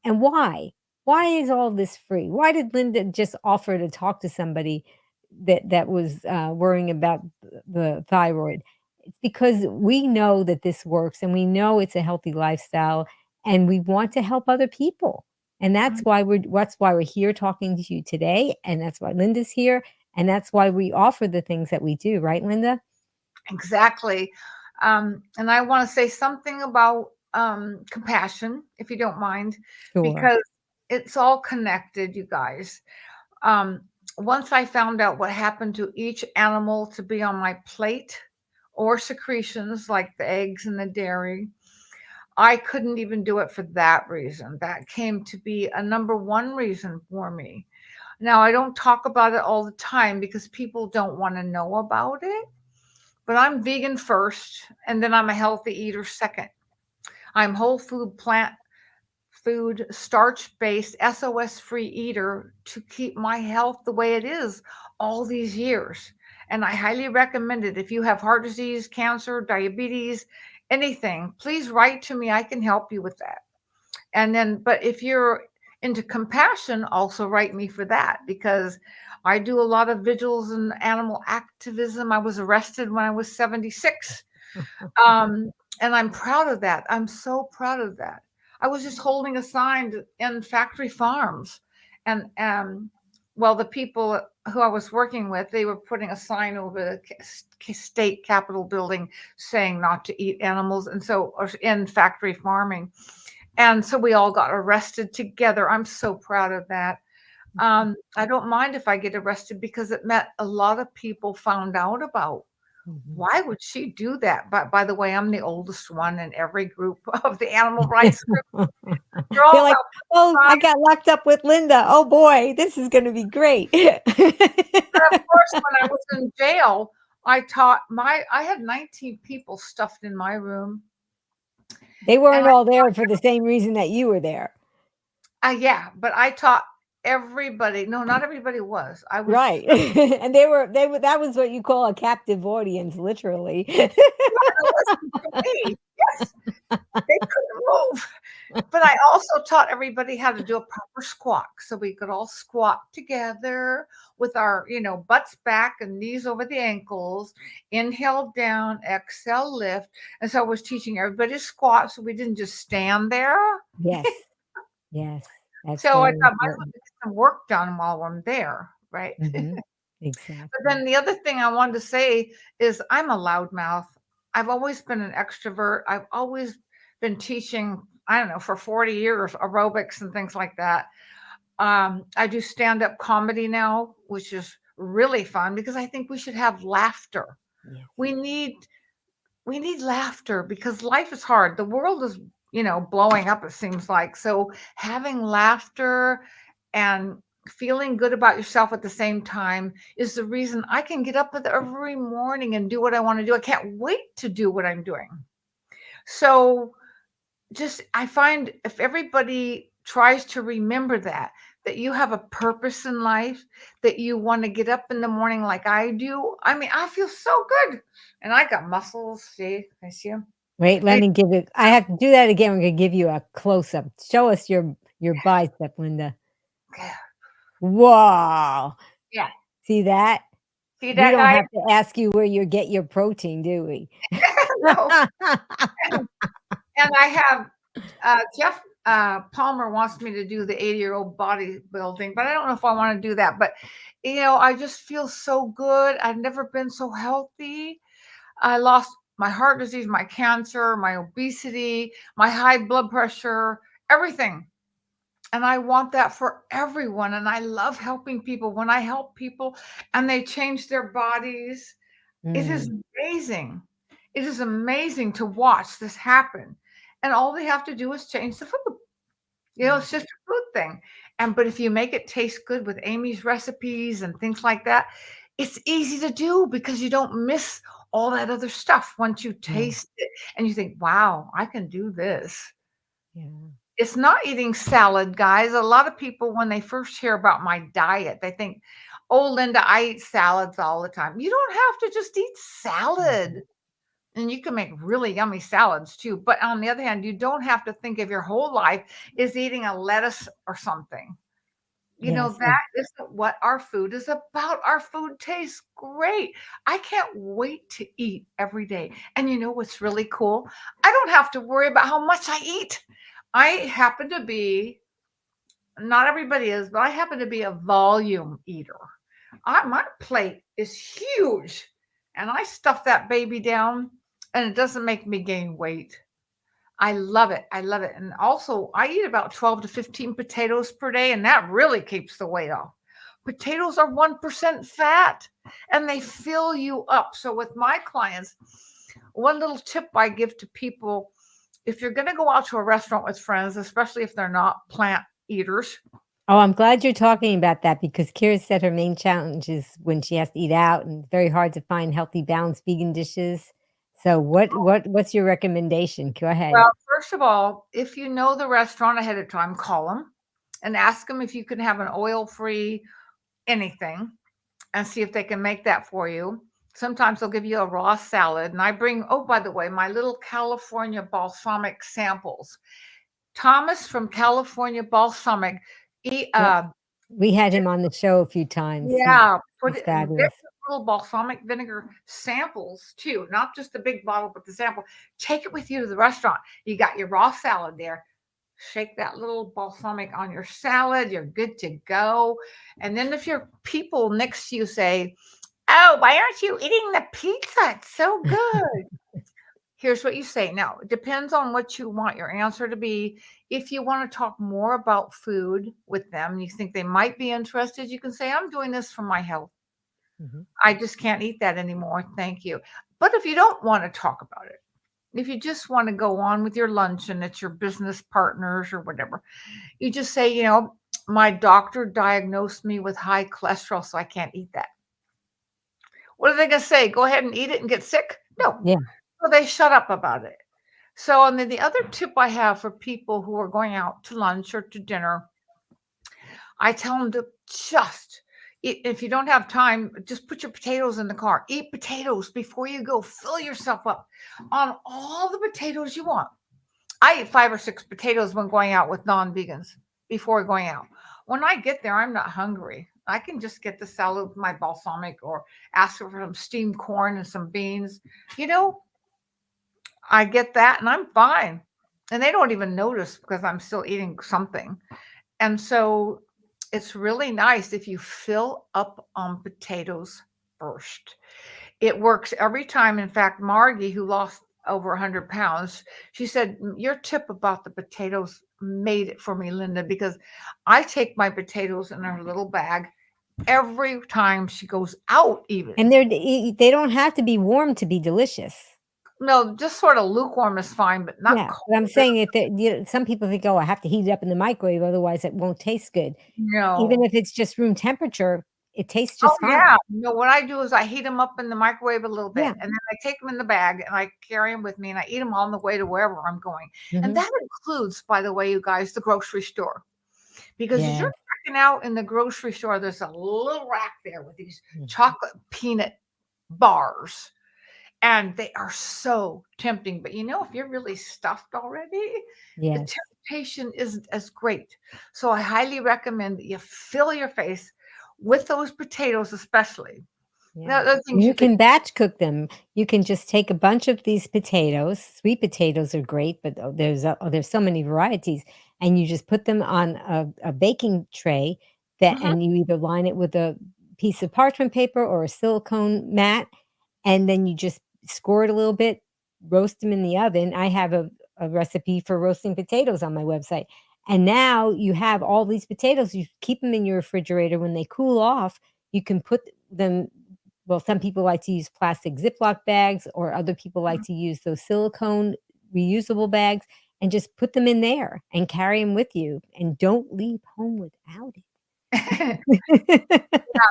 And why? Why is all this free? Why did Linda just offer to talk to somebody that was, worrying about the thyroid? It's because we know that this works, and we know it's a healthy lifestyle, and we want to help other people. And that's why we're here talking to you today, and that's why Linda's here, and that's why we offer the things that we do, right, Linda? exactly. And I want to say something about compassion, if you don't mind, Sure. because it's all connected, you guys. Um, Once I found out what happened to each animal to be on my plate or secretions like the eggs and the dairy, I couldn't even do it for that reason. That came to be a number one reason for me. Now, I don't talk about it all the time because people don't want to know about it, but I'm vegan first, and then I'm a healthy eater second. I'm whole food, plant food, starch based, SOS free eater to keep my health the way it is all these years. And I highly recommend it. If you have heart disease, cancer, diabetes, anything, please write to me. I can help you with that. And then, but if you're into compassion, also write me for that because I do a lot of vigils and animal activism. I was arrested when I was 76. Um, and I'm proud of that. I'm so proud of that. I was just holding a sign in factory farms, and well, the people who I was working with, they were putting a sign over the state capitol building saying not to eat animals, and so or in factory farming, and so we all got arrested together. I'm so proud of that. I don't mind if I get arrested because it meant a lot of people found out about Mhm. why would she do that? But by the way, I'm the oldest one in every group of the animal rights group. They're They're all like, about "Oh, I pride. got locked up with Linda. Oh boy, this is gonna be great." And of course, when I was in jail, I had 19 people stuffed in my room. They And weren't all there for the same reason that you were there. yeah, but I taught everybody. No, not everybody was. I was Right. And they were that was what you call a captive audience, literally. to listen to me. Yes, they couldn't move. But I also taught everybody how to do a proper squat, so we could all squat together with our, butts back and knees over the ankles, inhale down, exhale lift. And so I was teaching everybody to squat so we didn't just stand there. Yes. Yes. That's So I very thought might as well important. get some work done while I'm there, right? Mhm. But Exactly. then the other thing I wanted to say is I'm a loudmouth. I've always been an extrovert. I've always been teaching, I don't know, for 40 years, aerobics and things like that. I do stand up comedy now, which is really fun because I think we should have laughter. Yes. We need we need laughter because life is hard. The world is, blowing up, it seems like. So having laughter and feeling good about yourself at the same time is the reason I can get up every morning and do what I want to do. I can't wait to do what I'm doing. So just I find if everybody tries to remember that you have a purpose in life, that you want to get up in the morning like I do. I mean, I feel so good. And I got muscles. See, I see them. Wait, let me give it I have to do that again. We're gonna give you a close-up. Show us your bicep, Linda. Whoa. Yeah. See that? See We that don't guy? have to ask you where you get your protein, do we? No. And I have Jeff Palmer wants me to do the 80-year-old bodybuilding, but I don't know if I want to do that. But I just feel so good. I've never been so healthy. I lost my heart disease, my cancer, my obesity, my high blood pressure, everything. And I want that for everyone. And I love helping people. When I help people and they change their bodies, it is Mm, amazing. It is amazing to watch this happen. And all they have to do is change the food. It's just a food thing. But if you make it taste good with Amy's recipes and things like that, it's easy to do because you don't miss all that other stuff once you yeah, taste it and you think, wow, I can do this. yeah. It's not eating salad, guys. A lot of people, when they first hear about my diet, they think, oh, Linda, I eat salads all the time. You don't have to just eat salad. Mhm. And you can make really yummy salads too. But on the other hand, you don't have to think of your whole life is eating a lettuce or something. Yes, That isn't what our food is about. Our food tastes great. I can't wait to eat every day. And you know what's really cool? I don't have to worry about how much I eat. I happen to be, not everybody is, but I happen to be a volume eater. My plate is huge and I stuff that baby down and it doesn't make me gain weight. I love it. I love it. And also, I eat about 12 to 15 potatoes per day, and that really keeps the weight off. Potatoes are 1% fat and they fill you up. So, with my clients, one little tip I give to people, if you're going to go out to a restaurant with friends, especially if they're not plant eaters. Oh, I'm glad you're talking about that because Kira said her main challenge is when she has to eat out and it's very hard to find healthy, balanced vegan dishes. So what's your recommendation? Go ahead. Well, first of all, if you know the restaurant ahead of time, call them and ask them if you can have an oil free anything and see if they can make that for you. Sometimes they'll give you a raw salad. And I bring, oh, by the way, my little California balsamic samples. Thomas from California Balsamic, he, Yep. We had him on the show a few times. yeah, put He's it, get fabulous. the little balsamic vinegar samples too, not just the big bottle, but the sample. Take it with you to the restaurant. You got your raw salad there. Shake that little balsamic on your salad. You're good to go. And then if your people next to you say, oh, why aren't you eating the pizza? It's so good. Here's what you say. Now, it depends on what you want your answer to be. If you want to talk more about food with them, you think they might be interested, you can say, I'm doing this for my health. Mhm. I just can't eat that anymore. Thank you. But if you don't want to talk about it, if you just want to go on with your lunch and it's your business partners or whatever, you just say, my doctor diagnosed me with high cholesterol, so I can't eat that. What are they going to say? Go ahead and eat it and get sick? No. Yeah. So they shut up about it. So, and then the other tip I have for people who are going out to lunch or to dinner, I tell them to just, if you don't have time, just put your potatoes in the car. Eat potatoes before you go. Fill yourself up on all the potatoes you want. I eat 5 or 6 potatoes when going out with non-vegans before going out. When I get there, I'm not hungry. I can just get the salad with my balsamic or ask for some steamed corn and some beans. You know, I get that and I'm fine. And they don't even notice because I'm still eating something. And so it's really nice if you fill up on potatoes first. It works every time. In fact, Margie, who lost over 100 pounds, she said, your tip about the potatoes made it for me, Linda, because I take my potatoes in her little bag every time she goes out, even. And they don't have to be warm to be delicious. No, just sort of lukewarm is fine, but not Yeah, but I'm cold. saying if some people think, "Oh, I have to heat it up in the microwave, otherwise it won't taste good." Even No. if it's just room temperature, it tastes Oh, just yeah. fine. No, what I do is I heat them up in the microwave a little bit, Yeah. and then I take them in the bag, and I carry them with me, and I eat them on the way to wherever I'm going. And Mhm. that includes, by the way, you guys, the grocery store. Because as Yeah. you're checking out in the grocery store, there's a little rack there with these Mm. chocolate peanut bars, and they are so tempting. But if you're really stuffed already, the Yes. temptation isn't as great. So I highly recommend that you fill your face with those potatoes, especially. Yeah. Now, other things And you you could. can batch cook them. You can just take a bunch of these potatoes. Sweet potatoes are great, but there's so many varieties, and you just put them on a baking tray Mhm. and you either line it with a piece of parchment paper or a silicone mat, and then you just score it a little bit, roast them in the oven. I have a recipe for roasting potatoes on my website. And now you have all these potatoes. You keep them in your refrigerator. When they cool off, you can put them, well, some people like to use plastic Ziploc bags, or other people like to use those silicone reusable bags, and just put them in there and carry them with you, and don't leave home without it.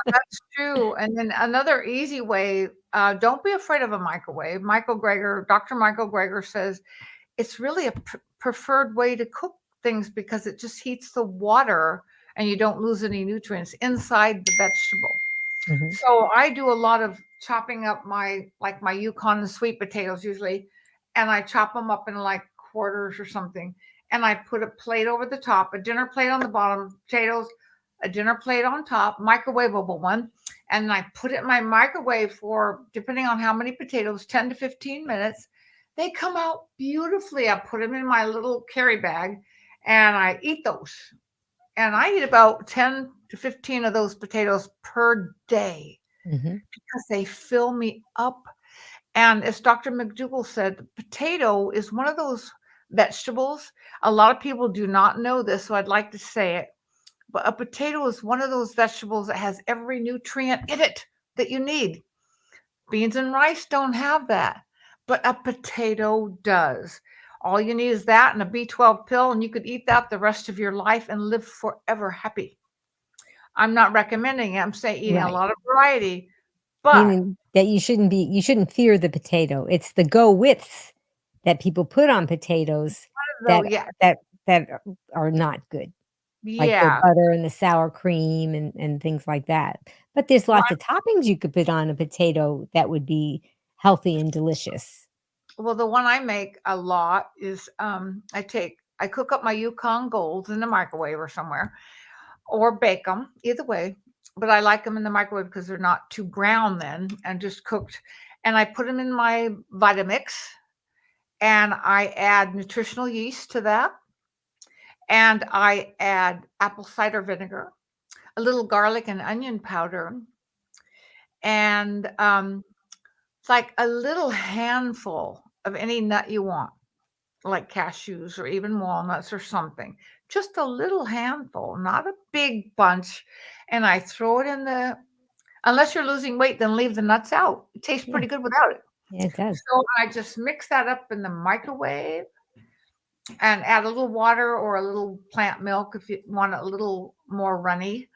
That's true. And then another easy way, don't be afraid of a microwave. Dr. Michael Greger says it's really a preferred way to cook things because it just heats the water and you don't lose any nutrients inside the vegetable. Mhm. So I do a lot of chopping up my Yukon and sweet potatoes usually, and I chop them up in like quarters or something, and I put a plate over the top, a dinner plate on the bottom, potatoes, a dinner plate on top, microwavable one, and I put it in my microwave for, depending on how many potatoes, 10 to 15 minutes. They come out beautifully. I put them in my little carry bag, and I eat those, and I eat about 10 to 15 of those potatoes per day Mhm. because they fill me up. And as Dr. McDougall said, the potato is one of those vegetables. A lot of people do not know this, so I'd like to say it. But a potato is one of those vegetables that has every nutrient in it that you need. Beans and rice don't have that, but a potato does. All you need is that and a B12 pill, and you could eat that the rest of your life and live forever happy. I'm not recommending it. I'm saying eating a Right. lot of variety, but Meaning that you shouldn't fear the potato. It's the go withs that people put on potatoes though, that yeah, that that are not good, like the yeah, butter and the sour cream and things like that. But there's lots of toppings you could put on a potato that would be healthy and delicious. well, the one I make a lot is I cook up my Yukon Golds in the microwave or somewhere, or bake them, either way. But I like them in the microwave because they're not too brown then and just cooked. And I put them in my Vitamix, and I add nutritional yeast to that, and I add apple cider vinegar, a little garlic and onion powder, and it's like a little handful of any nut you want, like cashews or even walnuts or something. Just a little handful, not a big bunch. And I throw it in unless you're losing weight, then leave the nuts out. It tastes Yeah, pretty good without it. yeah, it does. So I just mix that up in the microwave and add a little water or a little plant milk if you want it a little more runny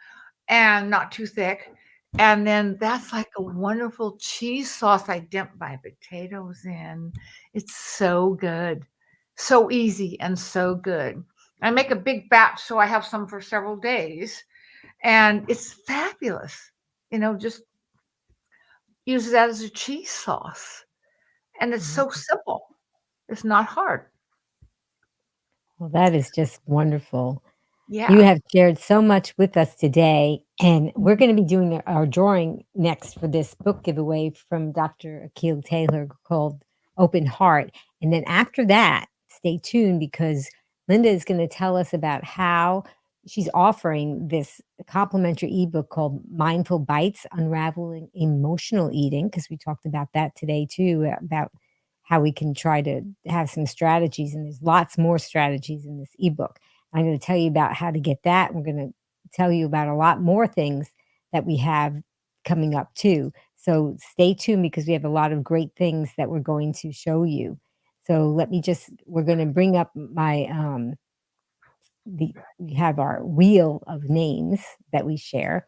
and not too thick. And then that's like a wonderful cheese sauce I dip my potatoes in. It's so good. So easy and so good. I make a big batch so I have some for several days. And it's fabulous. Just use that as a cheese sauce. And it's Mhm. so simple. It's not hard. Well, that is just wonderful. You Yeah. have shared so much with us today, and we're going to be doing our drawing next for this book giveaway from Dr. Akil Taylor called Open Heart. And then after that, stay tuned because Linda is going to tell us about how she's offering this complimentary ebook called Mindful Bites Unraveling Emotional Eating, because we talked about that today too, about how we can try to have some strategies. And there's lots more strategies in this ebook. I'm going to tell you about how to get that. We're going to tell you about a lot more things that we have coming up too. So stay tuned because we have a lot of great things that we're going to show you. So we're going to bring up we have our wheel of names that we share,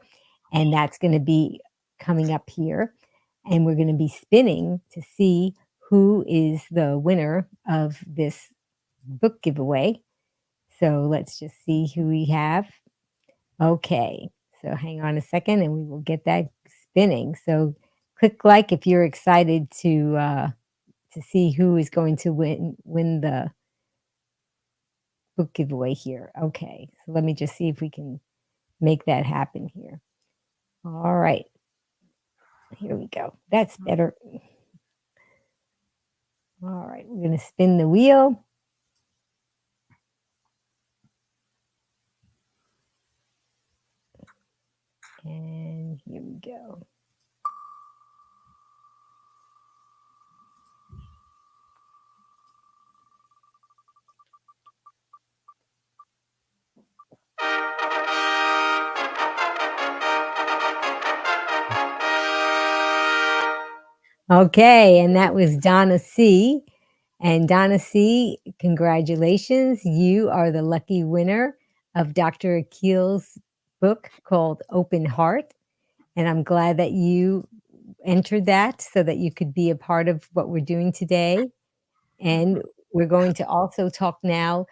and that's going to be coming up here. And we're going to be spinning to see who is the winner of this book giveaway. So let's just see who we have. Okay, so hang on a second and we will get that spinning. So click like if you're excited to see who is going to win the book giveaway here. Okay, so let me just see if we can make that happen here. All right, here we go. That's better. All right, we're going to spin the wheel. And here we go. Okay, and that was Donna C. And Donna C., congratulations. You are the lucky winner of Dr. Akil's book called Open Heart. And I'm glad that you entered that so that you could be a part of what we're doing today. And we're going to also talk now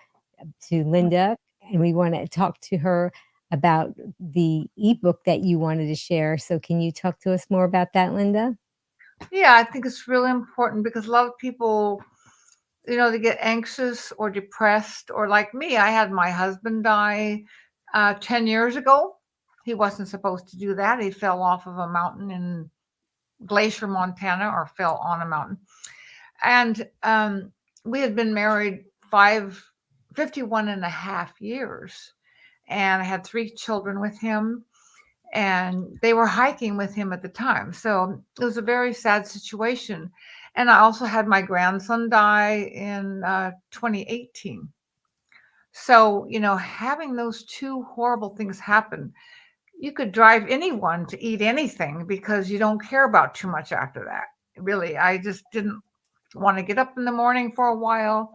to Linda, and we want to talk to her about the ebook that you wanted to share. So can you talk to us more about that, Linda? Yeah, I think it's really important because a lot of people, they get anxious or depressed, or like me, I had my husband die 10 years ago. He wasn't supposed to do that. He fell off of a mountain in Glacier, Montana, or fell on a mountain. And we had been married 51 and a half years. And I had 3 children with him, and they were hiking with him at the time. So it was a very sad situation. And I also had my grandson die in 2018. So, having those 2 horrible things happen, you could drive anyone to eat anything because you don't care about too much after that. Really, I just didn't want to get up in the morning for a while.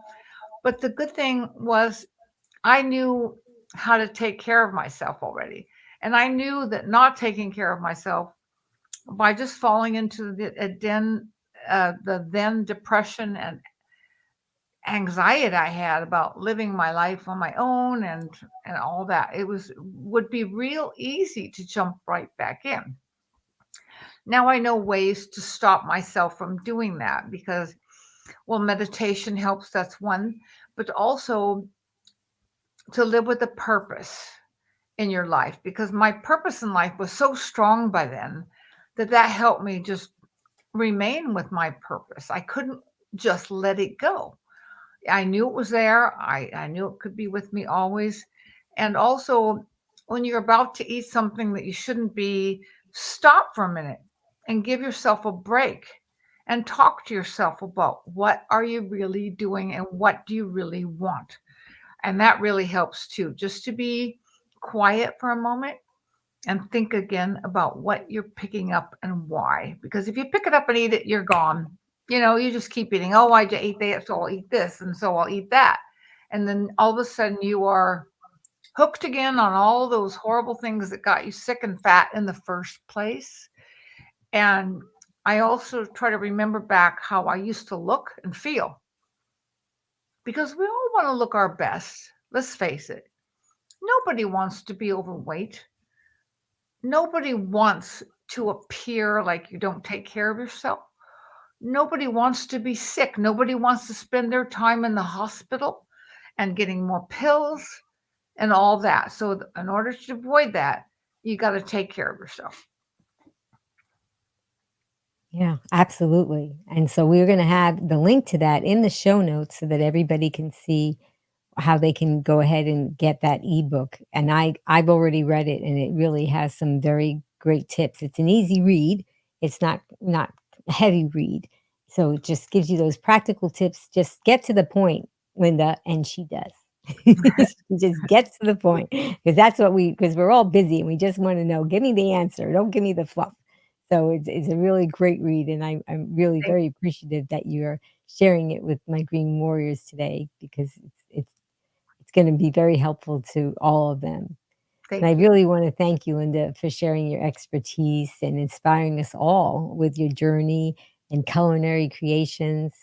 But the good thing was I knew how to take care of myself already. And I knew that not taking care of myself by just falling into the then depression and anxiety I had about living my life on my own and all that, would be real easy to jump right back in. Now I know ways to stop myself from doing that because, well, meditation helps, that's one, but also to live with a purpose in your life, because my purpose in life was so strong by then that helped me just remain with my purpose. I couldn't just let it go. I knew it was there. I knew it could be with me always. And also, when you're about to eat something that you shouldn't be, stop for a minute and give yourself a break and talk to yourself about what are you really doing and what do you really want. And that really helps too, just to be quiet for a moment and think again about what you're picking up and why. Because if you pick it up and eat it, you're gone. You just keep eating. Oh, I just ate that, so I'll eat this, and so I'll eat that. And then all of a sudden you are hooked again on all those horrible things that got you sick and fat in the first place. And I also try to remember back how I used to look and feel. Because we all want to look our best. Let's face it. Nobody wants to be overweight. Nobody wants to appear like you don't take care of yourself. Nobody wants to be sick. Nobody wants to spend their time in the hospital and getting more pills and all that. So in order to avoid that, you got to take care of yourself. Yeah, absolutely. And so we're going to have the link to that in the show notes so that everybody can see how they can go ahead and get that ebook. And I've already read it, and it really has some very great tips. It's an easy read. It's not a heavy read. So it just gives you those practical tips. Just get to the point, Linda, and she does. She just gets to the point because that's what because we're all busy and we just want to know, give me the answer. Don't give me the fluff. So it's a really great read, and I'm really Thank very appreciative that you're sharing it with my Green Warriors today because it's gonna be very helpful to all of them. And I thank you. really wanna thank you, Linda, for sharing your expertise and inspiring us all with your journey and culinary creations.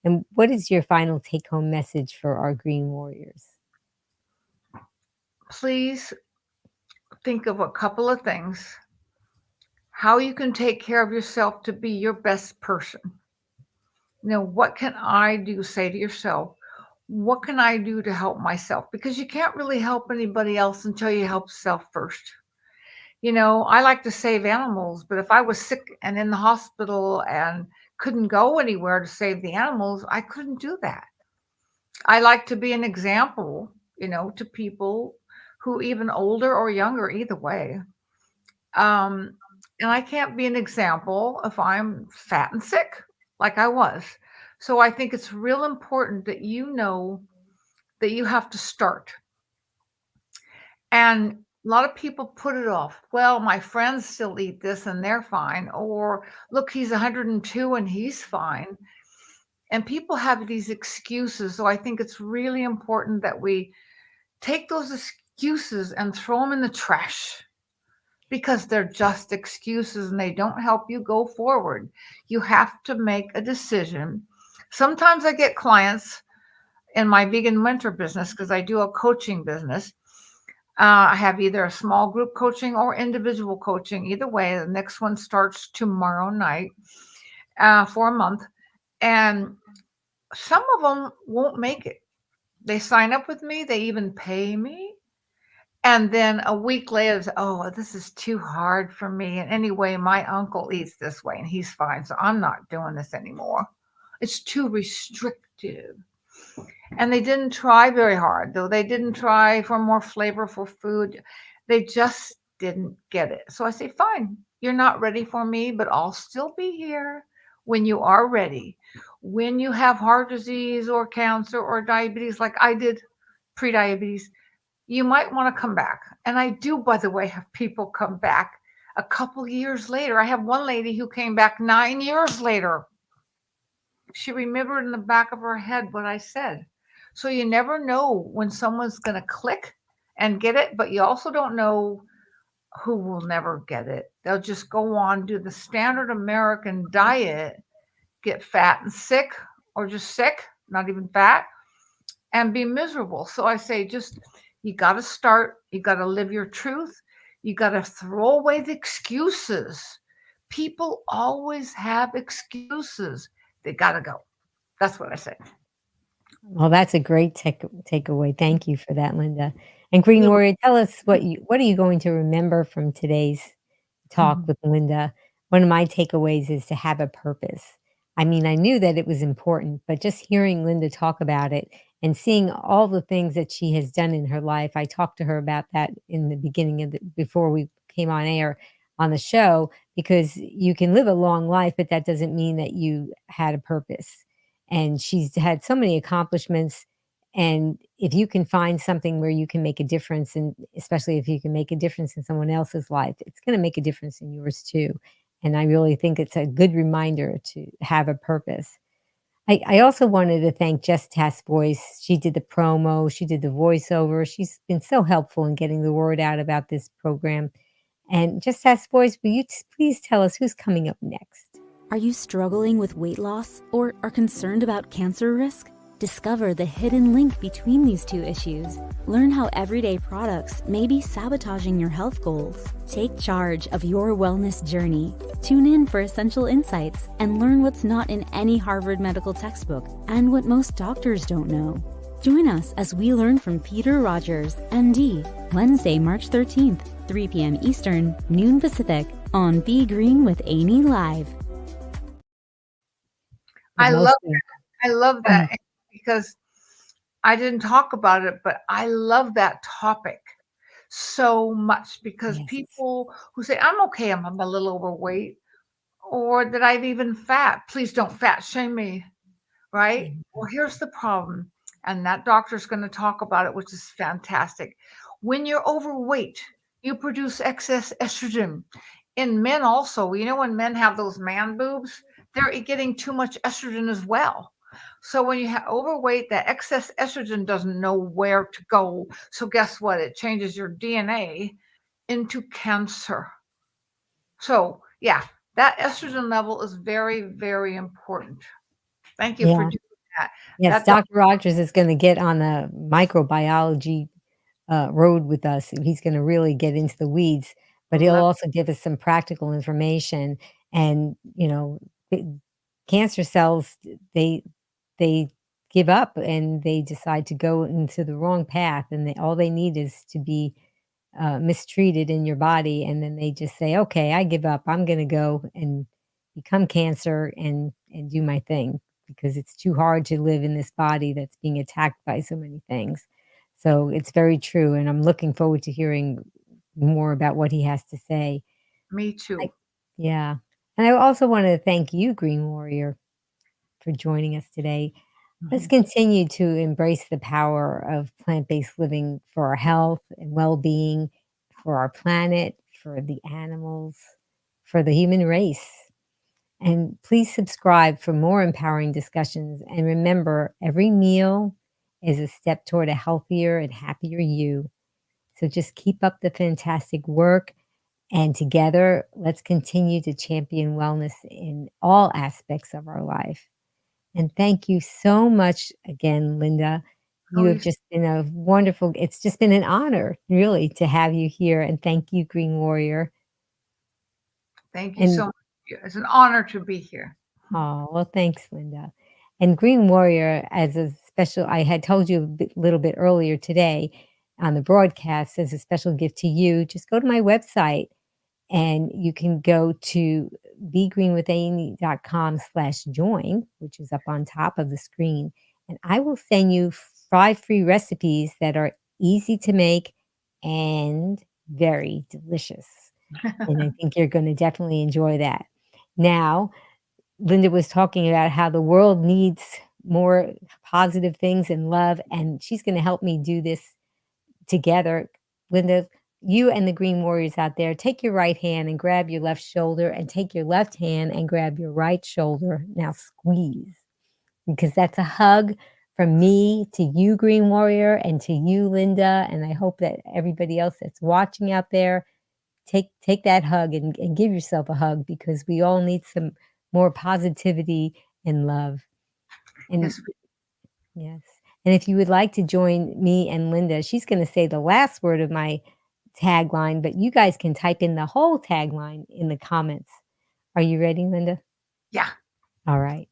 And what is your final take-home message for our Green Warriors? Please think of a couple of things. How you can take care of yourself to be your best person. What can I do? Say to yourself, what can I do to help myself? Because you can't really help anybody else until you help self first. I like to save animals, but if I was sick and in the hospital and couldn't go anywhere to save the animals, I couldn't do that. I like to be an example, to people who even older or younger, either way. Um, and I can't be an example if I'm fat and sick like I was. So I think it's real important that you know that you have to start. And a lot of people put it off. Well, my friends still eat this and they're fine. Or look, he's 102 and he's fine. And people have these excuses. So I think it's really important that we take those excuses and throw them in the trash because they're just excuses and they don't help you go forward. You have to make a decision. Sometimes I get clients in my vegan mentor business because I do a coaching business. I have either a small group coaching or individual coaching. Either way, the next one starts tomorrow night for a month. And some of them won't make it. They sign up with me, they even pay me. And then a week later, oh, this is too hard for me. And anyway, my uncle eats this way and he's fine. So I'm not doing this anymore. It's too restrictive. And they didn't try very hard, though they didn't try for more flavorful food. They just didn't get it. So I say, fine, you're not ready for me, but I'll still be here when you are ready. When you have heart disease or cancer or diabetes, like I did pre-diabetes, you might want to come back. And I do, by the way, have people come back a couple years later. I have one lady who came back 9 years later. She remembered in the back of her head what I said. So you never know when someone's going to click and get it, but you also don't know who will never get it. They'll just go on, do the standard American diet, get fat and sick, or just sick, not even fat, and be miserable. So I say, just you got to start, you got to live your truth, you got to throw away the excuses. People always have excuses. They got to go. That's what I say. Well, that's a great takeaway. Thank you for that, Linda. And Green You know, Warrior, tell us what are you going to remember from today's talk mhm. with Linda? One of my takeaways is to have a purpose. I mean, I knew that it was important, but just hearing Linda talk about it and seeing all the things that she has done in her life, I talked to her about that in the beginning of before we came on air on the show, because you can live a long life, but that doesn't mean that you had a purpose. And she's had so many accomplishments. And if you can find something where you can make a difference, and especially if you can make a difference in someone else's life, it's going to make a difference in yours too. And I really think it's a good reminder to have a purpose. I also wanted to thank Jess Task Voice. She did the promo, she did the voiceover. She's been so helpful in getting the word out about this program. And Just Task Voice, will you please tell us who's coming up next? Are you struggling with weight loss or are concerned about cancer risk? Discover the hidden link between these two issues. Learn how everyday products may be sabotaging your health goals. Take charge of your wellness journey. Tune in for essential insights and learn what's not in any Harvard medical textbook and what most doctors don't know. Join us as we learn from Peter Rogers, MD, Wednesday, March 13th, 3 p.m. Eastern, noon Pacific, on Be Green with Amy Live. The I most love I love uh, that because I didn't talk about it, but I love that topic so much because yes. people who say, I'm okay, I'm a little overweight, or that I've even fat, please don't fat shame me, right? Mhm. Well, here's the problem. And that doctor's going to talk about it, which is fantastic. When you're overweight, you produce excess estrogen. in men also, when men have those man boobs, they're getting too much estrogen as well. So when you have overweight, that excess estrogen doesn't know where to go. So guess what? It changes your DNA into cancer. So yeah, that estrogen level is very, very important. Thank you for Yeah. doing that. Yes, That's all. Dr. Rogers is gonna get on the microbiology, road with us. He's gonna really get into the weeds, but he'll Love. also give us some practical information and, b cancer cells, they give up and they decide to go into the wrong path, and all they need is to be mistreated in your body, and then they just say, "Okay, I give up. I'm gonna go and become cancer and do my thing because it's too hard to live in this body that's being attacked by so many things." So it's very true, and I'm looking forward to hearing more about what he has to say. Me I too. Yeah, and I also want to thank you, Green Warrior, for joining us today. Let's Mhm. continue to embrace the power of plant-based living for our health and well-being, for our planet, for the animals, for the human race. And please subscribe for more empowering discussions. And remember, every meal is a step toward a healthier and happier you. So just keep up the fantastic work. And together, let's continue to champion wellness in all aspects of our life. And thank you so much again, Linda. Oh, You have just been a wonderful it's just been an honor, really, to have you here, and thank you, Green Warrior. thank you so And much. It's an honor to be here. oh, well, thanks, Linda. And Green Warrior, as a special I had told you little bit earlier today on the broadcast, as a special gift to you, just go to my website and you can go to begreenwithamy.com/join, which is up on top of the screen. And I will send you 5 free recipes that are easy to make and very delicious. And I think you're going to definitely enjoy that. Now, Linda was talking about how the world needs more positive things and love, and she's going to help me do this together. Linda, you and the Green Warriors out there, take your right hand and grab your left shoulder, and take your left hand and grab your right shoulder. Now squeeze, because that's a hug from me to you, Green Warrior, and to you, Linda. And I hope that everybody else that's watching out there, take that hug and give yourself a hug because we all need some more positivity and love. And Yes, yes. And if you would like to join me and Linda, she's gonna say the last word of my tagline, but you guys can type in the whole tagline in the comments. Are you ready, Linda? yeah. All right.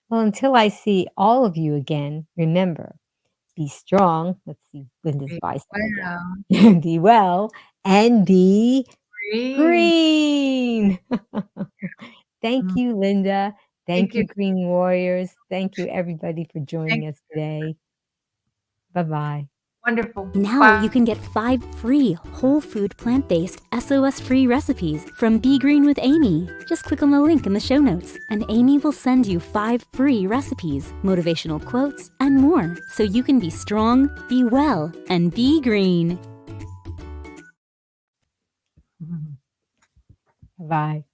Well, until I see all of you again, remember, be strong. Let's see Linda's Be bicep again. well. Be well and be Green. green. Thank Mm, you, Linda. thank Thank you. you, Green Warriors. Thank you, everybody, for Thank joining us today. Bye-bye. Wonderful. Now Bye. you can get 5 free whole food plant-based SOS-free recipes from Be Green with Amy. Just click on the link in the show notes and Amy will send you 5 free recipes, motivational quotes, and more so you can be strong, be well, and be green. Bye.